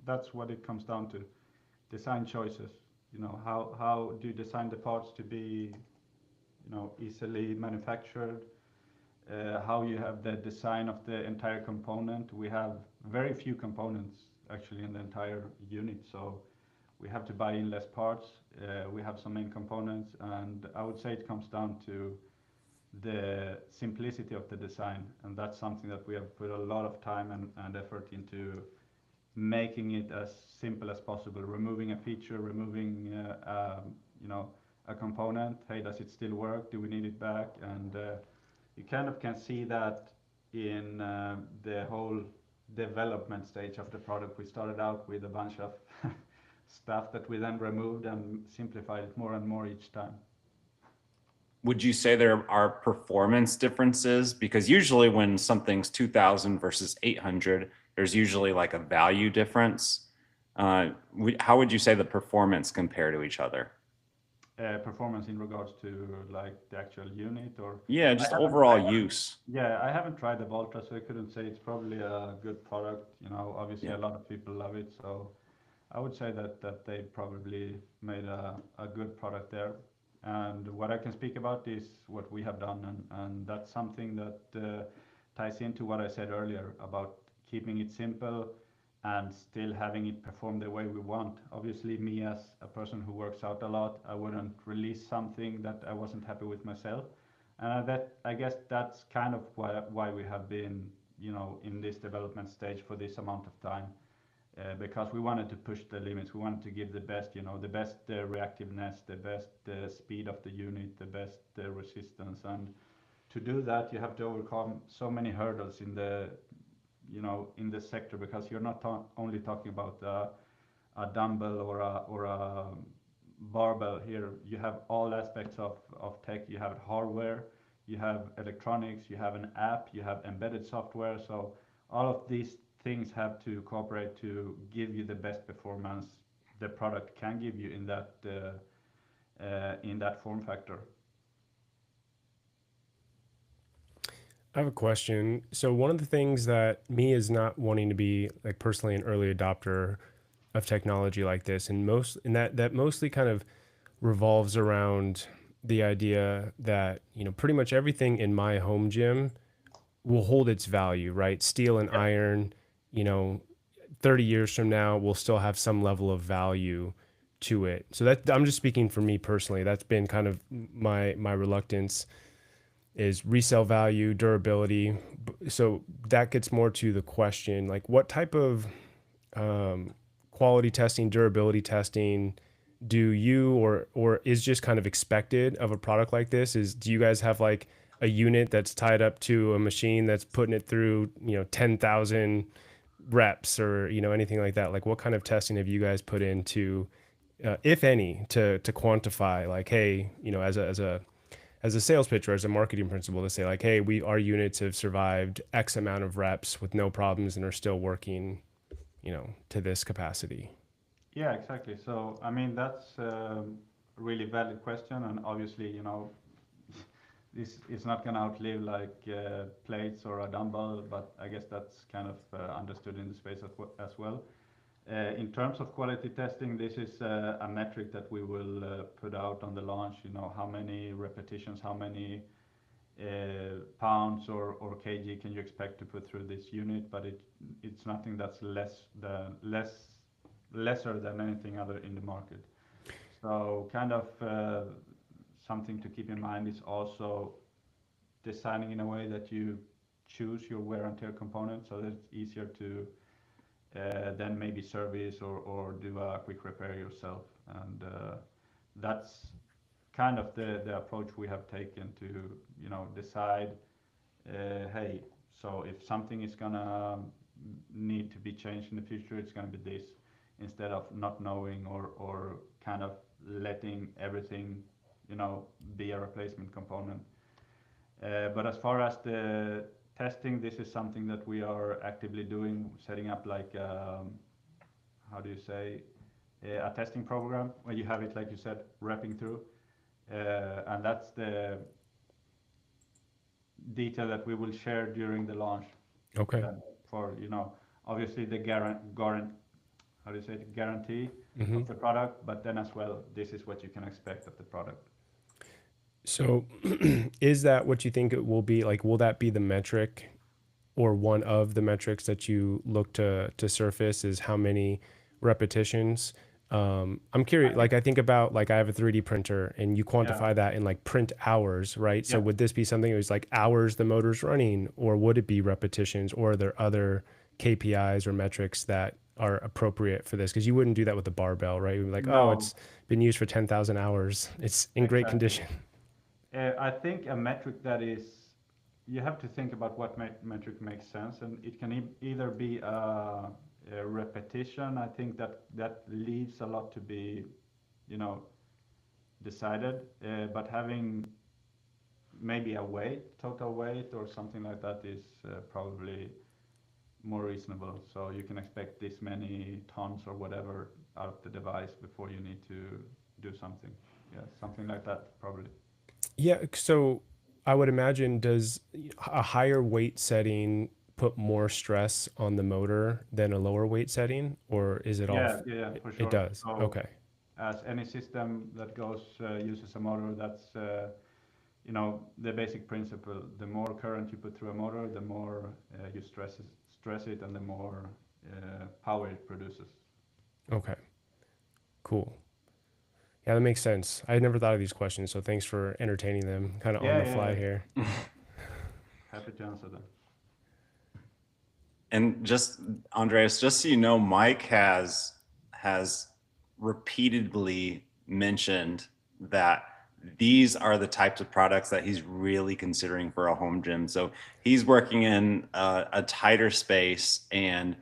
That's what it comes down to. Design choices. How do you design the parts to be, easily manufactured? How you have the design of the entire component. We have very few components actually in the entire unit, so we have to buy in less parts. We have some main components, and I would say it comes down to the simplicity of the design, and that's something that we have put a lot of time and effort into making it as simple as possible, removing a feature, removing a component. Hey, does it still work? Do we need it back? And you kind of can see that in the whole development stage of the product. We started out with a bunch of stuff that we then removed and simplified it more and more each time. Would you say there are performance differences? Because usually when something's 2000 versus 800, there's usually like a value difference. How would you say the performance compare to each other? Performance in regards to like the actual unit, or yeah, just overall use. Yeah, I haven't tried the Volta, so I couldn't say it's probably a good product. Obviously Yeah. a lot of people love it, so I would say that they probably made a good product there. And what I can speak about is what we have done, and that's something that ties into what I said earlier about keeping it simple and still having it perform the way we want. Obviously, me as a person who works out a lot, I wouldn't release something that I wasn't happy with myself. And I guess that's kind of why we have been, in this development stage for this amount of time, because we wanted to push the limits. We wanted to give the best, the best reactiveness, the best speed of the unit, the best resistance. And to do that, you have to overcome so many hurdles in the sector, because you're not only talking about a dumbbell or a barbell. Here you have all aspects of tech. You have hardware, you have electronics, you have an app, you have embedded software. So all of these things have to cooperate to give you the best performance the product can give you in that form factor. I have a question. So one of the things that me is not wanting to be like personally an early adopter of technology like this, and that mostly kind of revolves around the idea that pretty much everything in my home gym will hold its value, right? Steel and iron, 30 years from now will still have some level of value to it. So that I'm just speaking for me personally. That's been kind of my reluctance, is resale value, durability. So that gets more to the question, like what type of quality testing, durability testing do you or is just kind of expected of a product like this? Do you guys have like a unit that's tied up to a machine that's putting it through 10,000 reps or anything like that? Like what kind of testing have you guys put into, if any, to quantify, like, hey, as a sales pitch or as a marketing principle, to say like, hey, our units have survived X amount of reps with no problems and are still working, to this capacity? Yeah, exactly. So, I mean, that's a really valid question, and obviously, this is not going to outlive like plates or a dumbbell, but I guess that's kind of understood in the space as well. In terms of quality testing, this is a metric that we will put out on the launch. How many repetitions, how many pounds or kg can you expect to put through this unit? But it's nothing that's lesser than anything other in the market. So kind of something to keep in mind is also designing in a way that you choose your wear and tear components, so that it's easier to then maybe service or do a quick repair yourself. And that's kind of the approach we have taken to, decide, hey, so if something is gonna need to be changed in the future, it's gonna be this, instead of not knowing or kind of letting everything, be a replacement component. But as far as the testing, this is something that we are actively doing, setting up like, how do you say, a testing program where you have it, like you said, wrapping through. And that's the detail that we will share during the launch. Okay. For, obviously the how do you say it, guarantee Mm-hmm. of the product, but then as well, this is what you can expect of the product. So, is that what you think it will be? Like, will that be the metric or one of the metrics that you look to surface is how many repetitions? I'm curious, like I think about like I have a 3D printer and you Yeah, quantify that in like print hours, right? So yeah. would this be something that was like hours the motor's running, or would it be repetitions, or are there other KPIs or metrics that are appropriate for this? Because you wouldn't do that with the barbell, right? You'd be like, oh, No, it's been used for 10,000 hours. It's in great exactly. condition. I think a metric that is, you have to think about what metric makes sense, and it can either be a repetition. I think that leaves a lot to be, you know, decided. But having maybe a weight, total weight, or something like that is probably more reasonable. So you can expect this many tons or whatever out of the device before you need to do something. Yeah, something like that probably. Yeah, so I would imagine, does a higher weight setting put more stress on the motor than a lower weight setting, or is it all Yeah, yeah, yeah, for it sure. does? So Okay. as any system that goes uses a motor, that's the basic principle. The more current you put through a motor, the more you stress it, and the more power it produces. Okay. Cool. Yeah, that makes sense. I had never thought of these questions, so thanks for entertaining them kind of on Yeah, the yeah, fly yeah. here. Happy to answer them. And just Andreas, just so you know, Mike has repeatedly mentioned that these are the types of products that he's really considering for a home gym. So he's working in a tighter space, and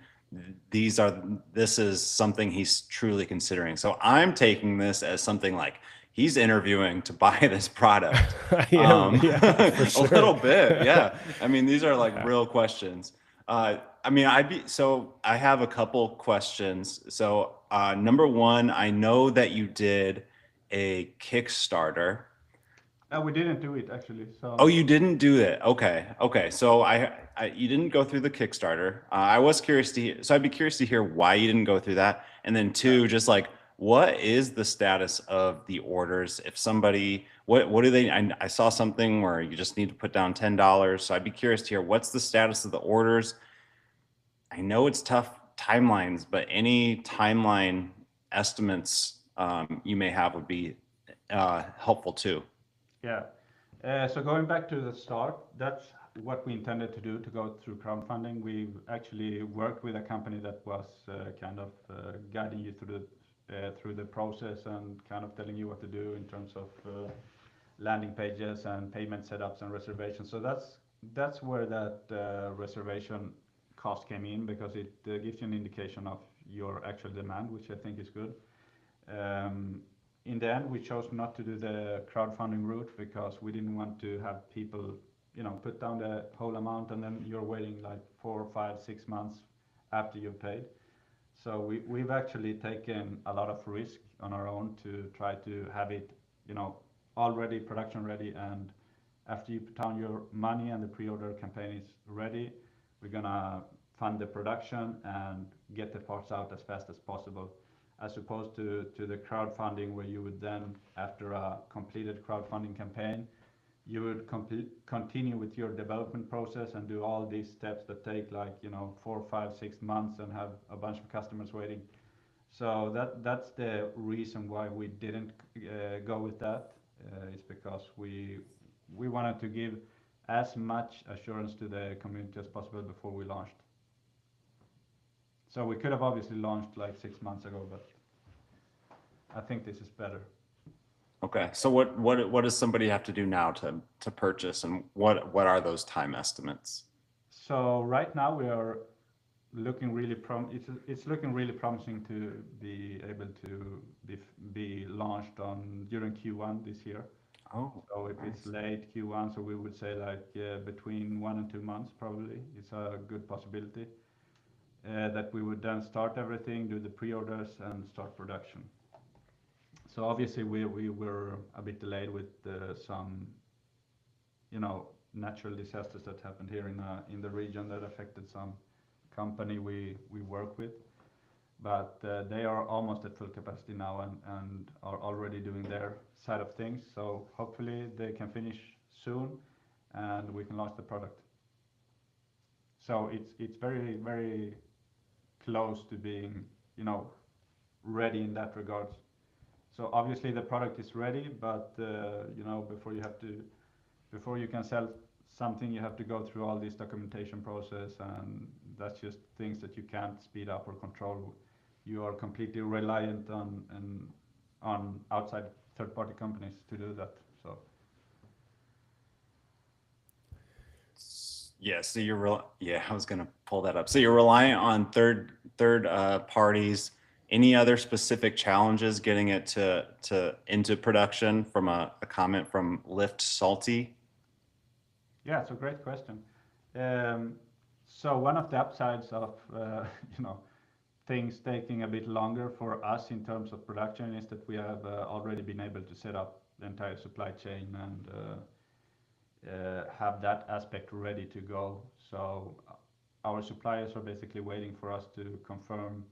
this is something he's truly considering. So I'm taking this as something like he's interviewing to buy this product. I am, yeah, for A sure. little bit, yeah. I mean, these are like Yeah. real questions. I mean, I have a couple questions. So, number one, I know that you did a Kickstarter. We didn't do it actually. Oh, So you didn't do it. Okay. Okay. So you didn't go through the Kickstarter. I was curious to hear, so I'd be curious to hear why you didn't go through that. And then yeah, two, just like, what is the status of the orders? If somebody, what do they, I saw something where you just need to put down $10. So I'd be curious to hear what's the status of the orders. I know it's tough timelines, but any timeline estimates you may have would be helpful too. yeah. So going back to the start, that's what we intended to do, to go through crowdfunding. We've actually worked with a company that was kind of guiding you through the process and kind of telling you what to do in terms of landing pages and payment setups and reservations. So that's where that reservation cost came in, because it gives you an indication of your actual demand, which I think is good. Um, in the end, we chose not to do the crowdfunding route because we didn't want to have people, put down the whole amount and then you're waiting like 4, 5, 6 months after you've paid. So we've actually taken a lot of risk on our own to try to have it, already production ready. And after you put down your money and the pre-order campaign is ready, we're gonna fund the production and get the parts out as fast as possible, as opposed to the crowdfunding, where you would then, after a completed crowdfunding campaign, you would continue with your development process and do all these steps that take like 4, 5, 6 months and have a bunch of customers waiting. So that's the reason why we didn't go with that. It's because we wanted to give as much assurance to the community as possible before we launched. So we could have obviously launched like 6 months ago, but I think this is better. Okay, so what does somebody have to do now to purchase, and what are those time estimates? So right now we are looking really it's looking really promising to be able to be launched on during Q1 this year. Oh, So if nice. it's late Q1, so we would say like between 1 and 2 months probably. It's a good possibility that we would then start everything, do the pre-orders, and start production. So obviously we were a bit delayed with some, natural disasters that happened here in the region that affected some company we work with. But they are almost at full capacity now and are already doing their side of things. So hopefully they can finish soon and we can launch the product. So it's very, very close to being, ready in that regards. So obviously the product is ready, but before you can sell something, you have to go through all this documentation process, and that's just things that you can't speed up or control. You are completely reliant on outside third-party companies to do that. So Yeah, so I was gonna pull that up. So you're reliant on third parties. Any other specific challenges getting it to into production? From a comment from Lift Salty. yeah, it's a great question. So one of the upsides of things taking a bit longer for us in terms of production is that we have already been able to set up the entire supply chain and have that aspect ready to go. So our suppliers are basically waiting for us to confirm,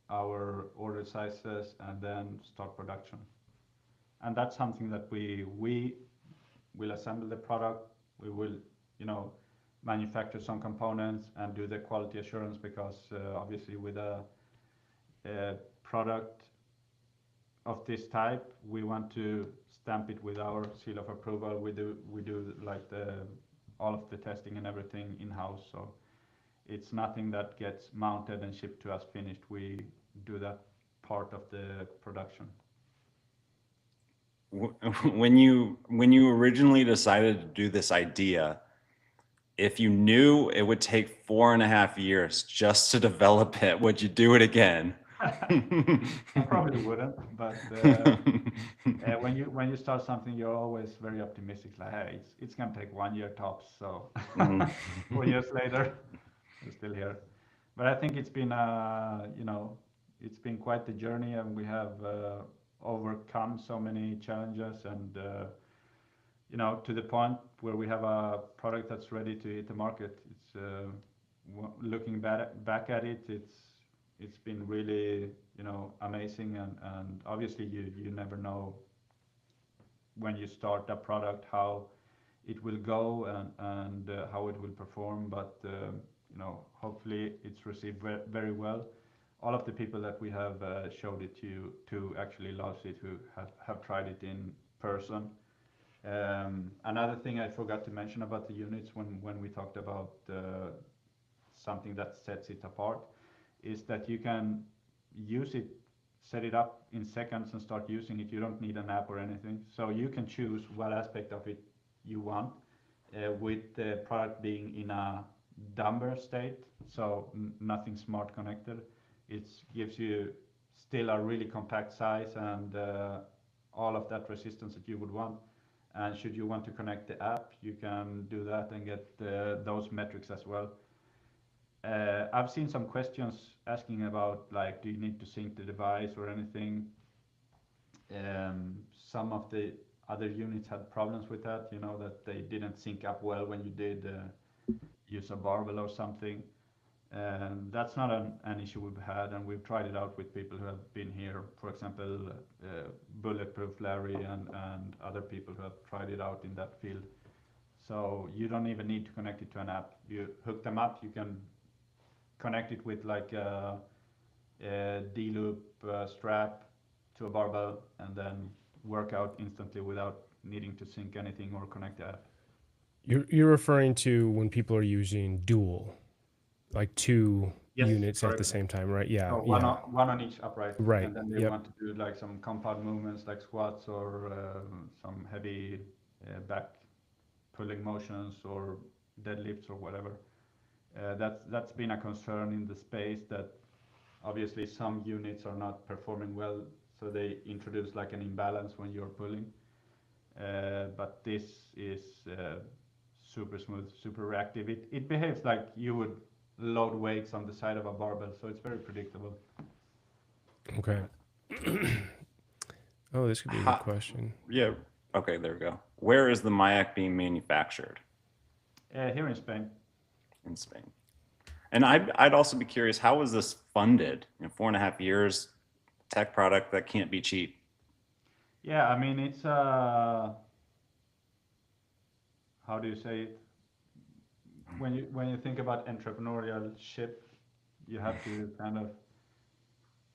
our order sizes and then start production. And that's something that we will assemble the product. We will, manufacture some components and do the quality assurance because obviously with a product of this type, we want to stamp it with our seal of approval. We do like all of the testing and everything in-house. So it's nothing that gets mounted and shipped to us finished. We do that part of the production. When you originally decided to do this idea, if you knew it would take 4.5 years just to develop it, would you do it again? I probably wouldn't, but when you start something, you're always very optimistic. Like, hey, it's gonna take 1 year tops. So 4 years later, we're still here. But I think it's been it's been quite the journey, and we have overcome so many challenges, and to the point where we have a product that's ready to hit the market. It's looking back at it, it's been really amazing, and obviously you never know when you start a product how it will go and how it will perform, but hopefully it's received very well. All of the people that we have showed it to actually loves it, who have tried it in person. Another thing I forgot to mention about the units when we talked about something that sets it apart is that you can use it, set it up in seconds and start using it. You don't need an app or anything. So you can choose what aspect of it you want, with the product being in a dumber state, so nothing smart connected. It gives you still a really compact size and all of that resistance that you would want. And should you want to connect the app, you can do that and get those metrics as well. I've seen some questions asking about, like, do you need to sync the device or anything? Some of the other units had problems with that, that they didn't sync up well when you did use a barbell or something. That's not an issue we've had, and we've tried it out with people who have been here. For example, Bulletproof Larry and other people who have tried it out in that field. So you don't even need to connect it to an app. You hook them up, you can connect it with like a D-loop strap to a barbell, and then work out instantly without needing to sync anything or connect the app. You're referring to when people are using dual, like two Yes, units at the correct. same time, right? Yeah, So yeah, one on each upright, right. and then they Yep. want to do like some compound movements like squats or some heavy back pulling motions or deadlifts or whatever. That's been a concern in the space that obviously some units are not performing well, so they introduce like an imbalance when you're pulling. But this is super smooth, super reactive. It behaves like you would load weights on the side of a barbell, so it's very predictable. Okay. Oh, this could be a good Ha, question. yeah. Okay, there we go. Where is the Mayak being manufactured? Here in Spain. In Spain. And I'd also be curious, how was this funded? 4.5 years, tech product that can't be cheap. Yeah, I mean it's how do you say it? When you think about entrepreneurship, you have to kind of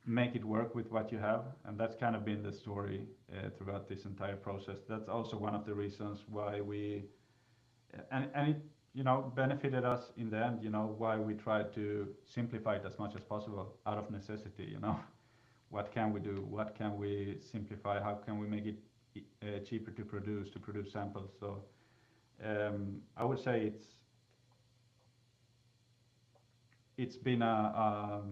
make it work with what you have, and that's kind of been the story throughout this entire process. That's also one of the reasons why we and it benefited us in the end. Why we try to simplify it as much as possible out of necessity. What can we do? What can we simplify? How can we make it cheaper to produce samples? So I would say it's been a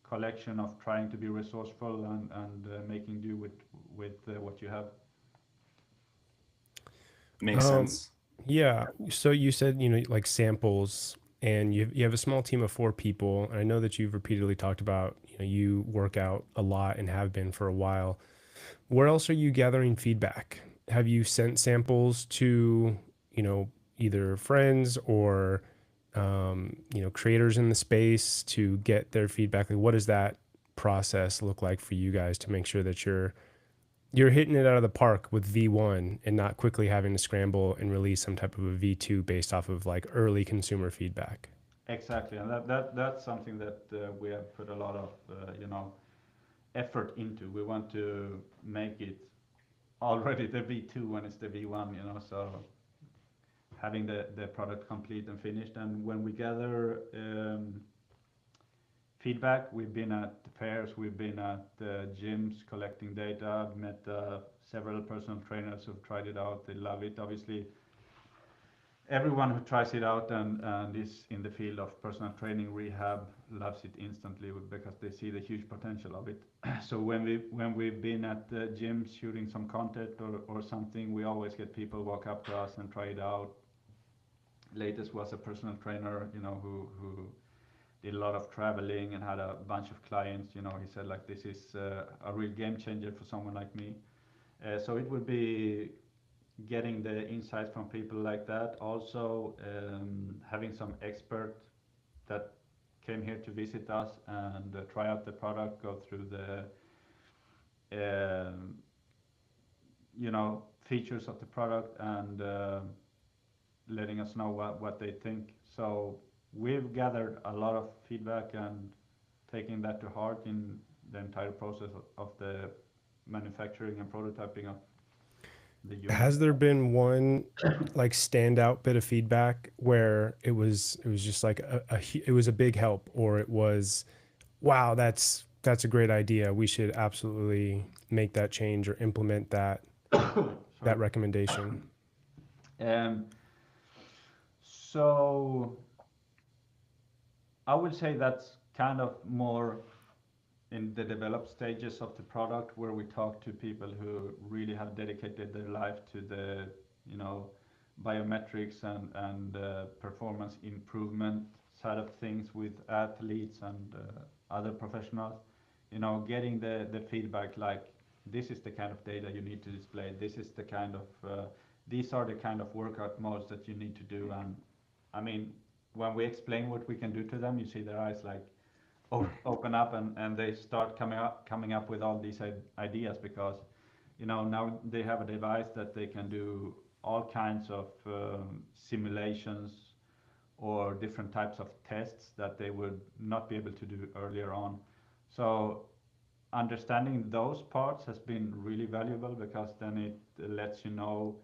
collection of trying to be resourceful and making do with what you have. Makes sense. Yeah. So you said, like samples, and you have a small team of 4 people. And I know that you've repeatedly talked about, you work out a lot and have been for a while. Where else are you gathering feedback? Have you sent samples to, either friends or, creators in the space to get their feedback? Like, what does that process look like for you guys to make sure that you're hitting it out of the park with V1 and not quickly having to scramble and release some type of a V2 based off of like early consumer feedback? Exactly, and that's something that we have put a lot of effort into. We want to make it already the V2 when it's the V1, so having the product complete and finished. And when we gather feedback, we've been at fairs, we've been at gyms collecting data, met several personal trainers who've tried it out. They love it. Obviously, everyone who tries it out and is in the field of personal training rehab loves it instantly because they see the huge potential of it. So when we've been at the gym shooting some content or something, we always get people walk up to us and try it out. Latest was a personal trainer, who did a lot of traveling and had a bunch of clients. He said like this is a real game changer for someone like me. So it would be getting the insights from people like that. Also, having some expert that came here to visit us and try out the product, go through the features of the product and letting us know what they think. So we've gathered a lot of feedback and taking that to heart in the entire process of the manufacturing and prototyping of the unit. Has there been one like standout bit of feedback where it was just like it was a big help, or it was, wow, that's a great idea, we should absolutely make that change or implement that recommendation? Um, so I would say that's kind of more in the developed stages of the product, where we talk to people who really have dedicated their life to the you know biometrics and performance improvement side of things with athletes and other professionals. Getting the feedback like this is the kind of data you need to display. This is the kind of these are the kind of workout modes that you need to do. And I mean, when we explain what we can do to them, you see their eyes like open up and they start coming up with all these ideas, because now they have a device that they can do all kinds of simulations or different types of tests that they would not be able to do earlier on. So understanding those parts has been really valuable, because then it lets you know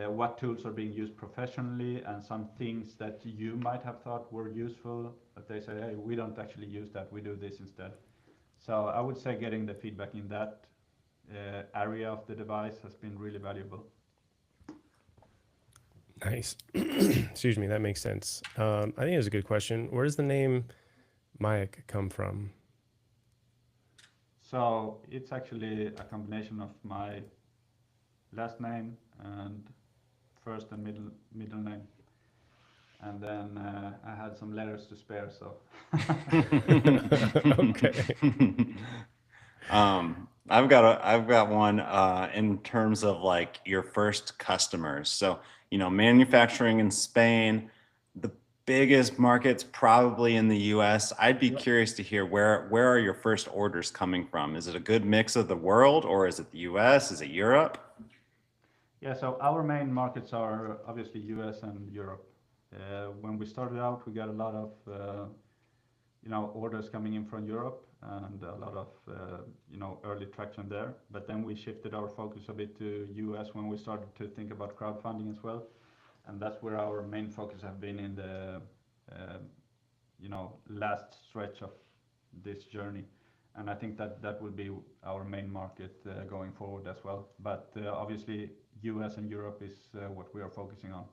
what tools are being used professionally, and some things that you might have thought were useful, that they say, hey, we don't actually use that, we do this instead. So I would say getting the feedback in that area of the device has been really valuable. Nice. Excuse me, that makes sense. I think it was a good question. Where does the name Mayak come from? So it's actually a combination of my last name and first and middle name, and then I had some letters to spare. So Okay. I've got one in terms of like your first customers. So, you know, manufacturing in Spain, the biggest markets probably in the US. I'd be curious to hear where are your first orders coming from? Is it a good mix of the world, or is it the US? Is it Europe? yeah, so our main markets are obviously US and Europe. When we started out, we got a lot of orders coming in from Europe and a lot of early traction there. But then we shifted our focus a bit to US when we started to think about crowdfunding as well, and that's where our main focus have been in the last stretch of this journey. And I think that will be our main market going forward as well. But obviously, US and Europe is what we are focusing on.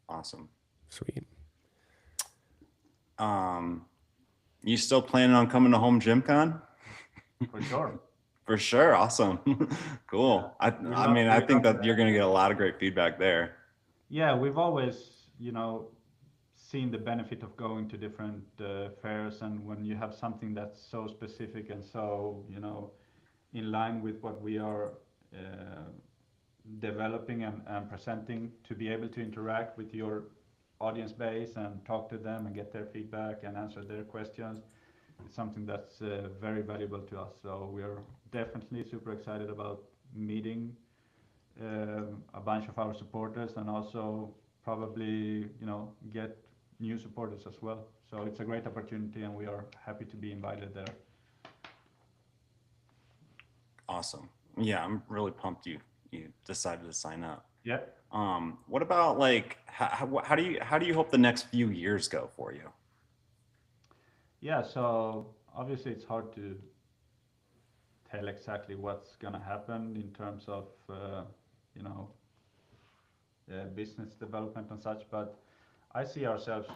Awesome. Sweet. You still planning on coming to Home Gym Con? For sure. For sure. Awesome. Cool. Yeah. I mean, I think that you're going to get a lot of great feedback there. Yeah, we've always, seen the benefit of going to different fairs, and when you have something that's so specific and so, in line with what we are developing and presenting, to be able to interact with your audience base and talk to them and get their feedback and answer their questions, it's something that's very valuable to us. So we are definitely super excited about meeting a bunch of our supporters, and also probably get new supporters as well. So it's a great opportunity, and we are happy to be invited there. Awesome. Yeah, I'm really pumped you decided to sign up. Yeah. What about like how do you hope the next few years go for you? Yeah, so obviously it's hard to tell exactly what's going to happen in terms of business development and such, but I see ourselves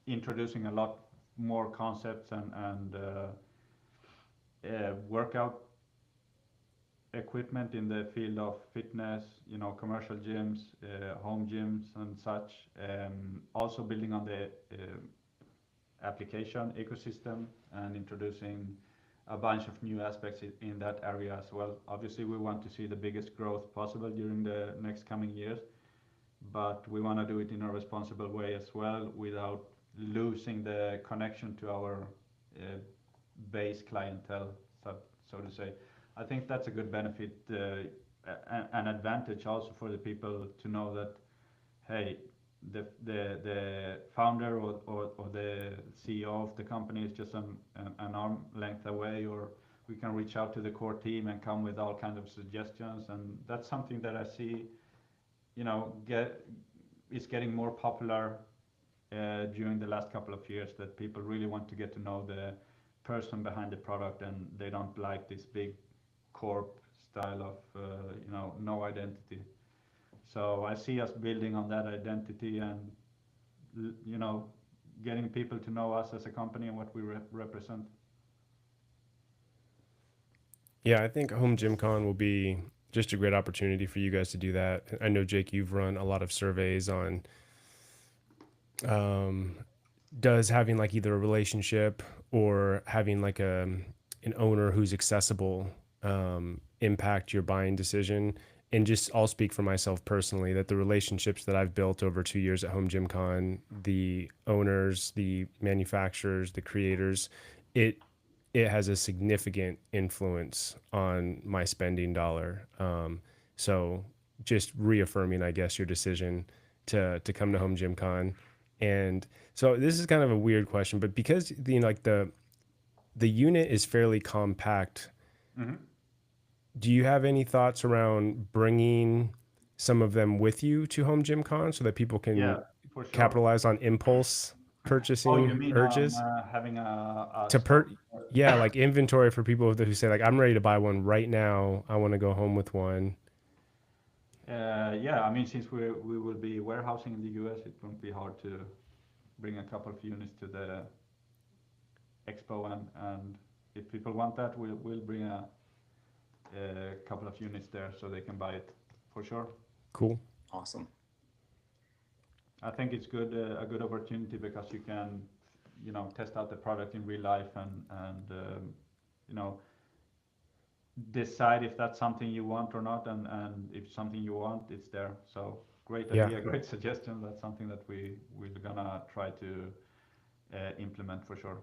introducing a lot more concepts and workout equipment in the field of fitness, commercial gyms, home gyms and such. Also building on the application ecosystem and introducing a bunch of new aspects in that area as well. Obviously, we want to see the biggest growth possible during the next coming years, but we want to do it in a responsible way as well, without losing the connection to our base clientele, so to say. I think that's a good benefit, an advantage also for the people to know that, hey, the founder or the CEO of the company is just an arm length away, or we can reach out to the core team and come with all kinds of suggestions. And that's something that I see, is getting more popular during the last couple of years, that people really want to get to know the person behind the product, and they don't like this big corp style of no identity. So I see us building on that identity and getting people to know us as a company and what we represent. Yeah, I think Home Gym Con will be just a great opportunity for you guys to do that. I know, Jake, you've run a lot of surveys on does having like either a relationship or having like an owner who's accessible impact your buying decision. And just I'll speak for myself personally, that the relationships that I've built over 2 years at Home Gym Con, the owners, the manufacturers, the creators, it has a significant influence on my spending dollar. So just reaffirming, I guess, your decision to come to Home Gym Con. And so this is kind of a weird question, but because like the the unit is fairly compact. Mm-hmm. Do you have any thoughts around bringing some of them with you to Home Gym Con so that people Yeah, can for sure. capitalize on impulse Oh, you purchasing mean on urges? having a To stock? Yeah, like inventory for people who say like I'm ready to buy one right now. I want to go home with one. Yeah, I mean, since we will be warehousing in the US, it won't be hard to bring a couple of units to the expo, and if people want that, we'll bring a couple of units there so they can buy it for sure. Cool. Awesome. I think it's good, a good opportunity because you can, test out the product in real life and you know, decide if that's something you want or not, and if something you want, it's there. So great Yeah. idea, great suggestion. That's something that we're gonna try to implement for sure.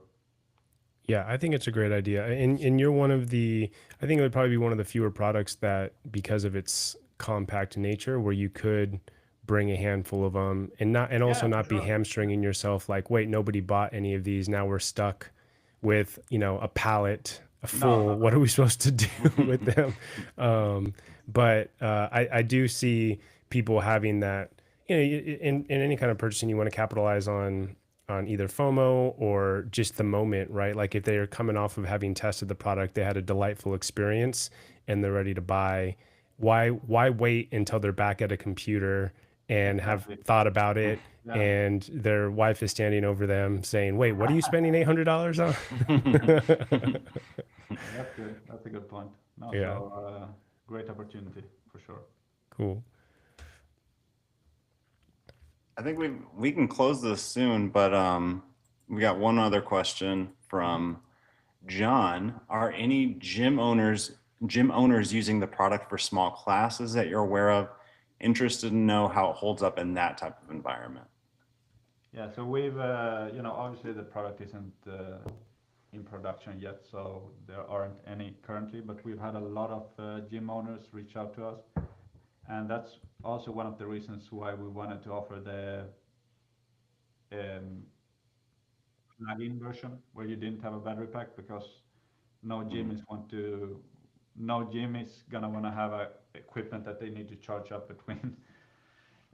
Yeah, I think it's a great idea. And you're one of the I think it would probably be one of the fewer products that because of its compact nature where you could bring a handful of them and also Yeah, for not be sure. hamstringing yourself like wait, nobody bought any of these. Now we're stuck with, a pallet No, full. no, What are we supposed to do with Mhm. them? But I do see people having that, in any kind of purchasing, you want to capitalize on either FOMO or just the moment, right? Like if they're coming off of having tested the product, they had a delightful experience and they're ready to buy. Why wait until they're back at a computer and have exactly. thought about it Yeah, and their wife is standing over them saying, "Wait, what are you spending $800 on?" that's good. That's a good point. No, Yeah, so great opportunity for sure. cool. I think we can close this soon, but we got one other question Mhm. from John. Are any gym owners using the product for small classes that you're aware of? Interested to know how it holds up in that type of environment. Yeah, so we've, obviously the product isn't in production yet, so there aren't any currently, but we've had a lot of gym owners reach out to us, and that's also one of the reasons why we wanted to offer the um, plug-in version where you didn't have a battery pack because no gym Mhm. is want to, no gym is gonna want to have a equipment that they need to charge up between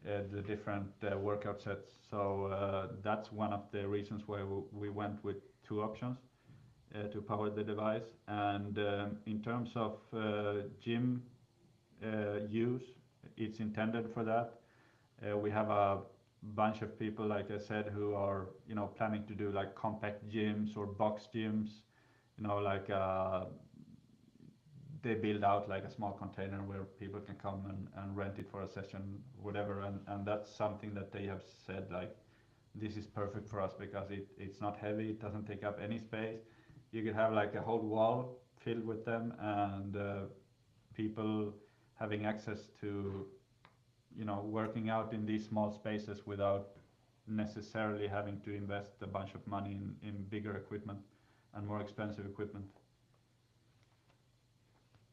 the different workout sets. So that's one of the reasons why we went with two options to power the device. And in terms of gym use, it's intended for that. We have a bunch of people, like I said, who are planning to do like compact gyms or box gyms. Like they build out like a small container where people can come and rent it for a session, whatever. And that's something that they have said like this is perfect for us because it's not heavy, it doesn't take up any space. You could have like a whole wall filled with them, and people having access to working out in these small spaces without necessarily having to invest a bunch of money in bigger equipment and more expensive equipment.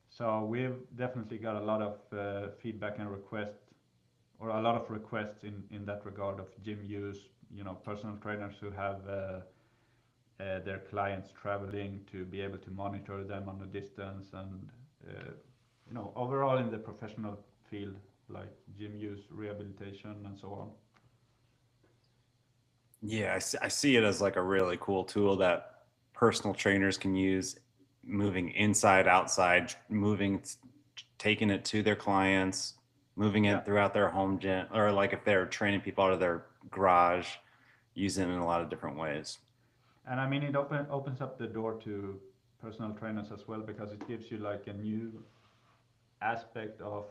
So we've definitely got a lot of feedback and requests, or a lot of requests in that regard of gym use. Personal trainers who have their clients traveling to be able to monitor them on a distance, and overall in the professional field, like gym use, rehabilitation, and so on. Yeah, I see it as like a really cool tool that personal trainers can use, moving inside, outside, taking it to their clients, moving Yeah, it throughout their home gym, or like if they're training people out of their garage, using it in a lot of different ways. and I mean it opens up the door to personal trainers as well because it gives you like a new aspect of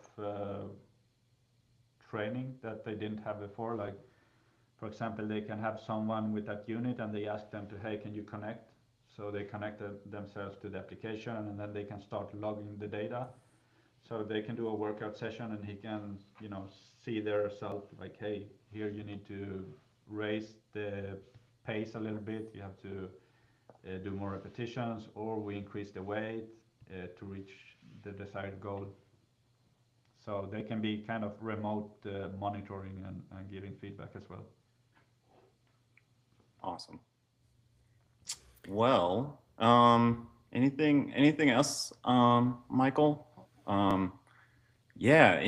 training that they didn't have before. Like, for example, they can have someone with that unit and they ask them to, hey, can you connect? So they connect themselves to the application and then they can start logging the data. So they can do a workout session and he can, see their result like, hey, here you need to raise the pace a little bit. You have to do more repetitions, or we increase the weight to reach the desired goal. So they can be kind of remote monitoring and giving feedback as well. Awesome. Well, Anything else, Michael? Yeah,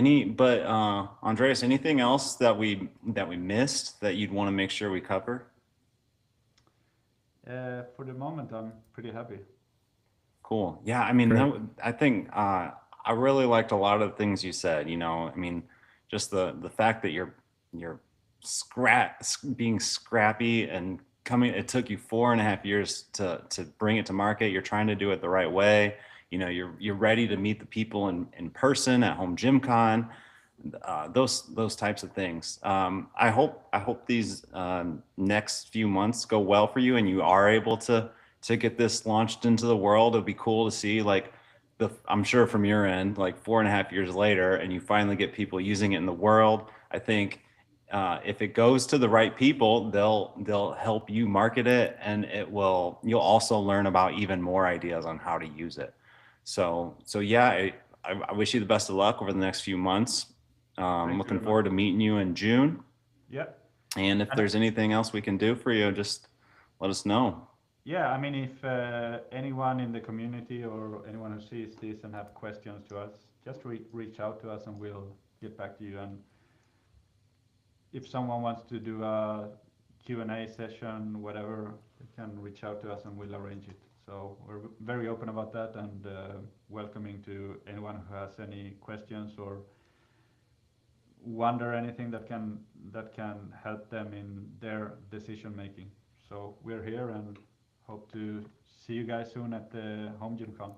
Andreas, anything else that we missed that you'd want to make sure we cover? For the moment, I'm pretty happy. Cool. Yeah, I mean, Great. I think I really liked a lot of the things you said. I mean, just the fact that you're being scrappy and coming. It took you 4.5 years to bring it to market. You're trying to do it the right way. You're ready to meet the people in person at Home Gym Con. Those types of things. I hope these next few months go well for you, and you are able to get this launched into the world. It'd be cool to see, like, I'm sure from your end, like 4.5 years later, and you finally get people using it in the world. I think if it goes to the right people, they'll help you market it, and you'll also learn about even more ideas on how to use it. So yeah, I wish you the best of luck over the next few months. Thank you Looking very much. forward to meeting you in June. Yeah. And if And there's anything else we can do for you, just let us know. yeah, I mean, if anyone in the community or anyone who sees this and have questions to us, just reach out to us and we'll get back to you. And if someone wants to do a Q&A session, whatever, they can reach out to us and we'll arrange it. So we're very open about that and welcoming to anyone who has any questions or wonder anything that can help them in their decision making. So we're here and hope to see you guys soon at the Home Gym Con.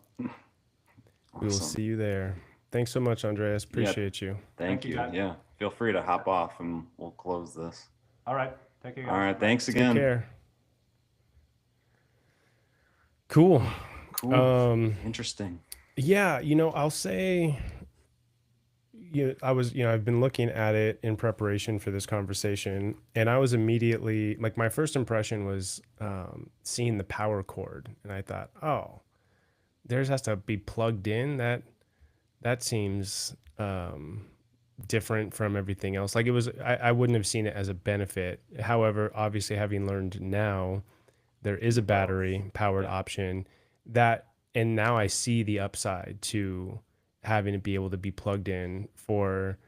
We will see you there. Thanks so much, Andreas. Appreciate you. Thank you. Guys. Yeah. Feel free to hop off and we'll close this. All right. Take care, guys. All right. Thanks Take again. care. Cool. Cool. Interesting. Yeah, I'll say, I've been looking at it in preparation for this conversation, and I was immediately like, my first impression was seeing the power cord, and I thought, oh, theirs has to be plugged in. That seems different from everything else. Like, I wouldn't have seen it as a benefit. However, obviously, having learned now, there is a battery powered option and now I see the upside to having it be able to be plugged in for,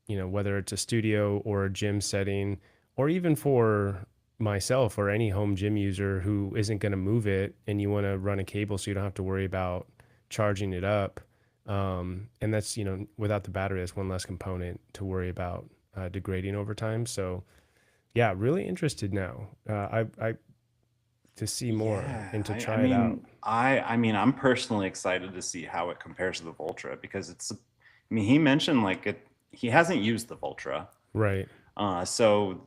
whether it's a studio or a gym setting, or even for myself or any home gym user who isn't going to move it, and you want to run a cable so you don't have to worry about charging it up. And that's, without the battery, that's one less component to worry about degrading over time. So yeah, really interested now. I to see more and to try it out. I'm personally excited to see how it compares to the Voltra, because he mentioned, like, he hasn't used the Voltra. Right. So,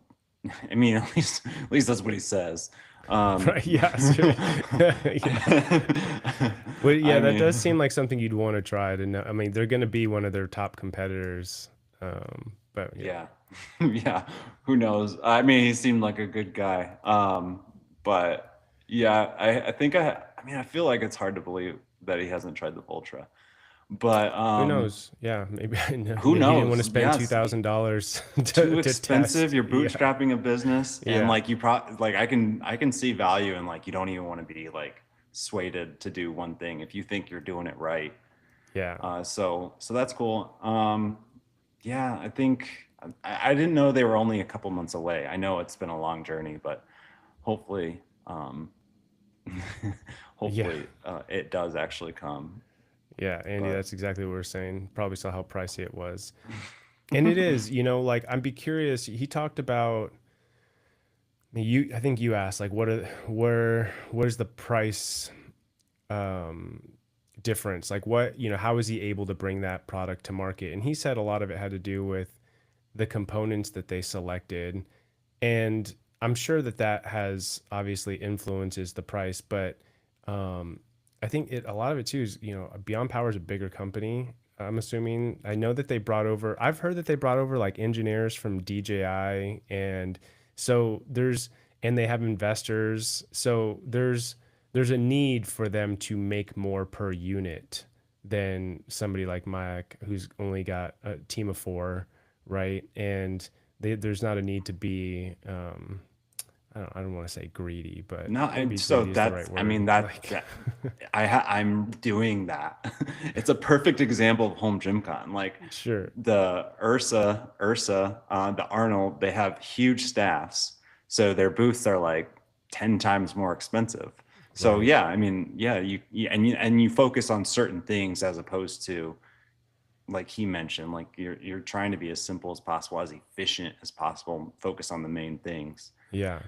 at least that's what he says. Right. Yeah. Yeah. Well, yeah, that does seem like something you'd want to try to know. They're going to be one of their top competitors. But yeah. Yeah. Who knows? He seemed like a good guy. But yeah, I think I feel like it's hard to believe that he hasn't tried the Voltra. But who knows? Yeah, maybe I know. Who maybe knows? He didn't want to spend Yes. $2,000 Too expensive. test. You're bootstrapping a business, and Yeah. like I can see value in, like, you don't even want to be like swayed to do one thing if you think you're doing it right. Yeah. So that's cool. Yeah, I think I didn't know they were only a couple months away. I know it's been a long journey, but hopefully, it does actually come. Yeah, Andy, that's exactly what we're saying. Probably saw how pricey it was. And it is, like, I'd be curious. He talked about, I think you asked, like, what is the price difference? Like, how is he able to bring that product to market? And he said a lot of it had to do with the components that they selected. And I'm sure that has obviously influences the price, but I think a lot of it too is, Beyond Power is a bigger company. I'm assuming. I know that I've heard that they brought over like engineers from DJI, and so and they have investors. So there's a need for them to make more per unit than somebody like Mayak, who's only got a team of 4, right? And there's not a need to be I don't want to say greedy, but No, maybe and so greedy is the right that's, I mean, word. Like, I'm doing that. It's a perfect example of home gym con. Like sure. the the Arnold, they have huge staffs, so their booths are like 10 times more expensive. So Right. yeah, I mean, yeah, and you focus on certain things as opposed to, like he mentioned, like you're trying to be as simple as possible, as efficient as possible, focus on the main things. Yeah.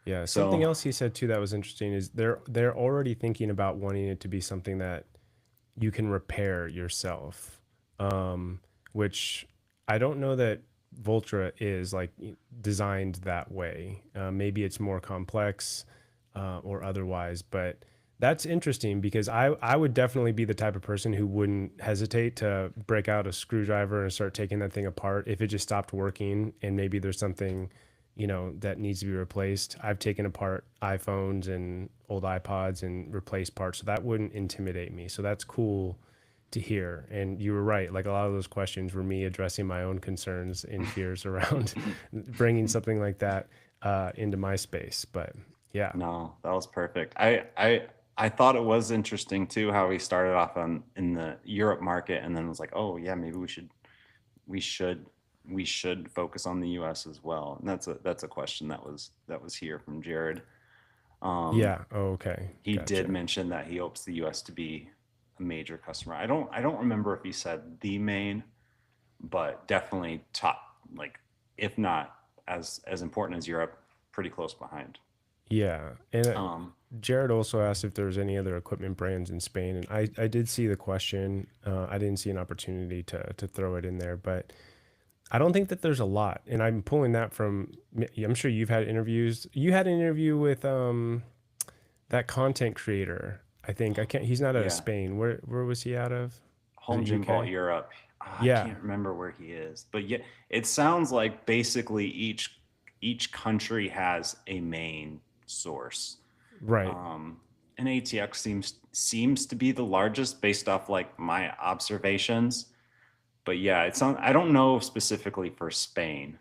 Yeah. Something So else he said too that was interesting is they're already thinking about wanting it to be something that you can repair yourself. Which I don't know that Voltra is like designed that way. Maybe it's more complex or otherwise, but that's interesting because I would definitely be the type of person who wouldn't hesitate to break out a screwdriver and start taking that thing apart if it just stopped working and maybe there's something, that needs to be replaced. I've taken apart iPhones and old iPods and replaced parts, so that wouldn't intimidate me. So that's cool to hear. And you were right. Like a lot of those questions were me addressing my own concerns and fears around bringing something like that into my space. But yeah, no, that was perfect. I thought it was interesting too how he started off in the Europe market and then was like, oh yeah, maybe we should we should focus on the US as well. And that's a question that was here from Jared. yeah. Oh, okay. He did Gotcha. mention that he hopes the US to be a major customer. I don't remember if he said the main, but definitely top, like if not as important as Europe, pretty close behind. Yeah. And Um, Jared also asked if there's any other equipment brands in Spain. And I did see the question. I didn't see an opportunity to throw it in there, but I don't think that there's a lot. And I'm pulling that from, I'm sure you've had interviews. You had an interview with that content creator. I think I can't. He's not out of yeah, Spain. Where was he out of? Was Home it Gym Vault UK? Europe. I Yeah. can't remember where he is, but yeah, it sounds like basically each country has a main source. Right. Um, and ATX seems to be the largest based off like my observations. But yeah, it's on. I don't know specifically for Spain.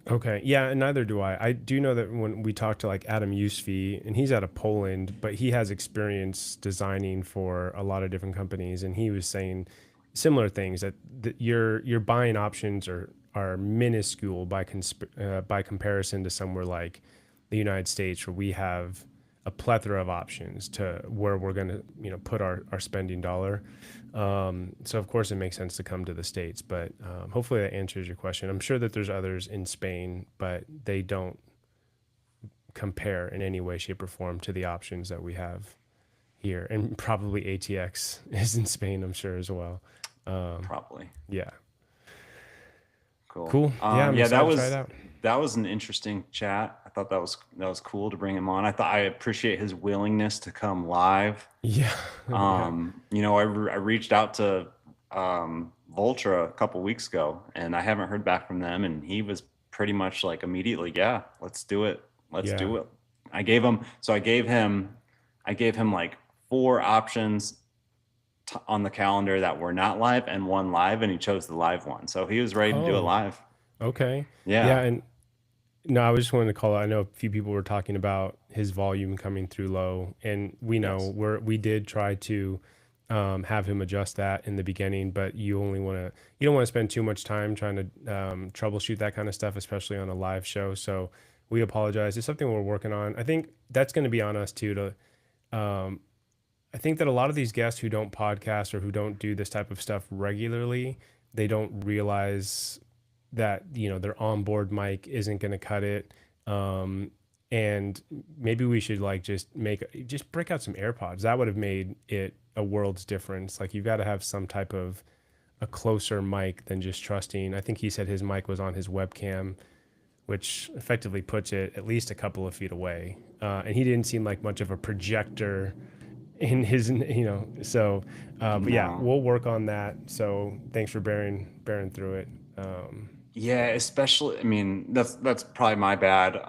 Okay. Yeah. And neither do I. I do know that when we talked to like Adam Usfi, and he's out of Poland, but he has experience designing for a lot of different companies, and he was saying similar things that your buying options are minuscule by comparison to somewhere like the United States, where we have a plethora of options to where we're going to put our spending dollar. So of course it makes sense to come to the States, but hopefully that answers your question. I'm sure that there's others in Spain, but they don't compare in any way, shape, or form to the options that we have here. And probably ATX is in Spain, I'm sure as well. Probably. Yeah. Cool. Cool. Yeah, I'm Yeah, excited to try it out. that was an interesting chat. I thought that was cool to bring him on. I appreciate his willingness to come live. Yeah. Yeah. I reached out to Voltra a couple weeks ago, and I haven't heard back from them. And he was pretty much like immediately, yeah, let's do it, let's Yeah. do it. I gave him like four options on the calendar that were not live and one live, and he chose the live one. So he was ready to do it Oh, live. okay. Yeah. Yeah. And no, I was just wanted to call out. I know a few people were talking about his volume coming through low, and we know Yes. we did try to have him adjust that in the beginning, but you don't want to spend too much time trying to troubleshoot that kind of stuff, especially on a live show. So we apologize. It's something we're working on. I think that's going to be on us too. I think that a lot of these guests who don't podcast or who don't do this type of stuff regularly, they don't realize that their onboard mic isn't going to cut it. And maybe we should like just break out some AirPods. That would have made it a world's difference. Like you've got to have some type of a closer mic than just trusting. I think he said his mic was on his webcam, which effectively puts it at least a couple of feet away. And he didn't seem like much of a projector in his, so, but yeah, No. we'll work on that. So thanks for bearing through it. Yeah, especially, I mean, that's probably my bad.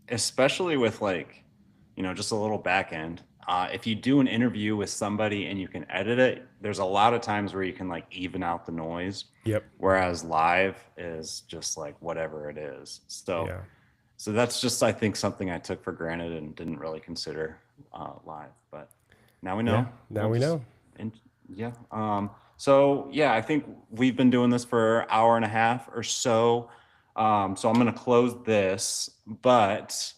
Especially with like, just a little back end. If you do an interview with somebody and you can edit it, there's a lot of times where you can like even out the noise. Yep. Whereas live is just like whatever it is. So Yeah. So that's just, I think, something I took for granted and didn't really consider live. But now we know. Yeah, now we know. Yeah. So yeah, I think we've been doing this for an hour and a half or so. So I'm going to close this, but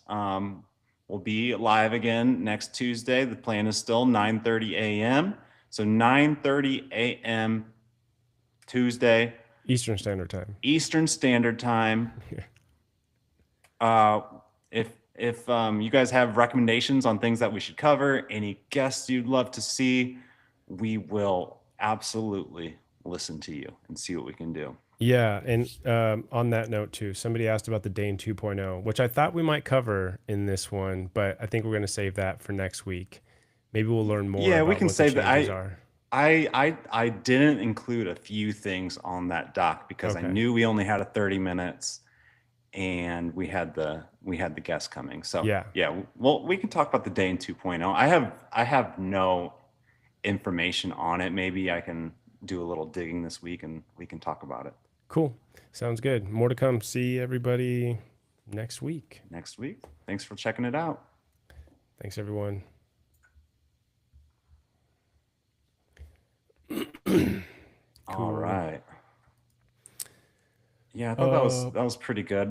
we'll be live again next Tuesday. The plan is still 9:30 a.m. So 9:30 a.m. Tuesday. Eastern Standard Time. Eastern Standard Time. If you guys have recommendations on things that we should cover, any guests you'd love to see, we will absolutely listen to you and see what we can do. Yeah, and on that note too, somebody asked about the Dane 2.0, which I thought we might cover in this one, but I think we're going to save that for next week. Maybe we'll learn more. Yeah, about we can what save the changes that. are. I didn't include a few things on that doc because I knew we only had 30 minutes and we had the guests coming. So yeah, well, we can talk about the Dane 2.0. I have no information on it. Maybe I can do a little digging this week and we can talk about it. Cool. Sounds good. More to come. See everybody next week. Thanks for checking it out. Thanks, everyone. All right. Yeah, I thought that was pretty good.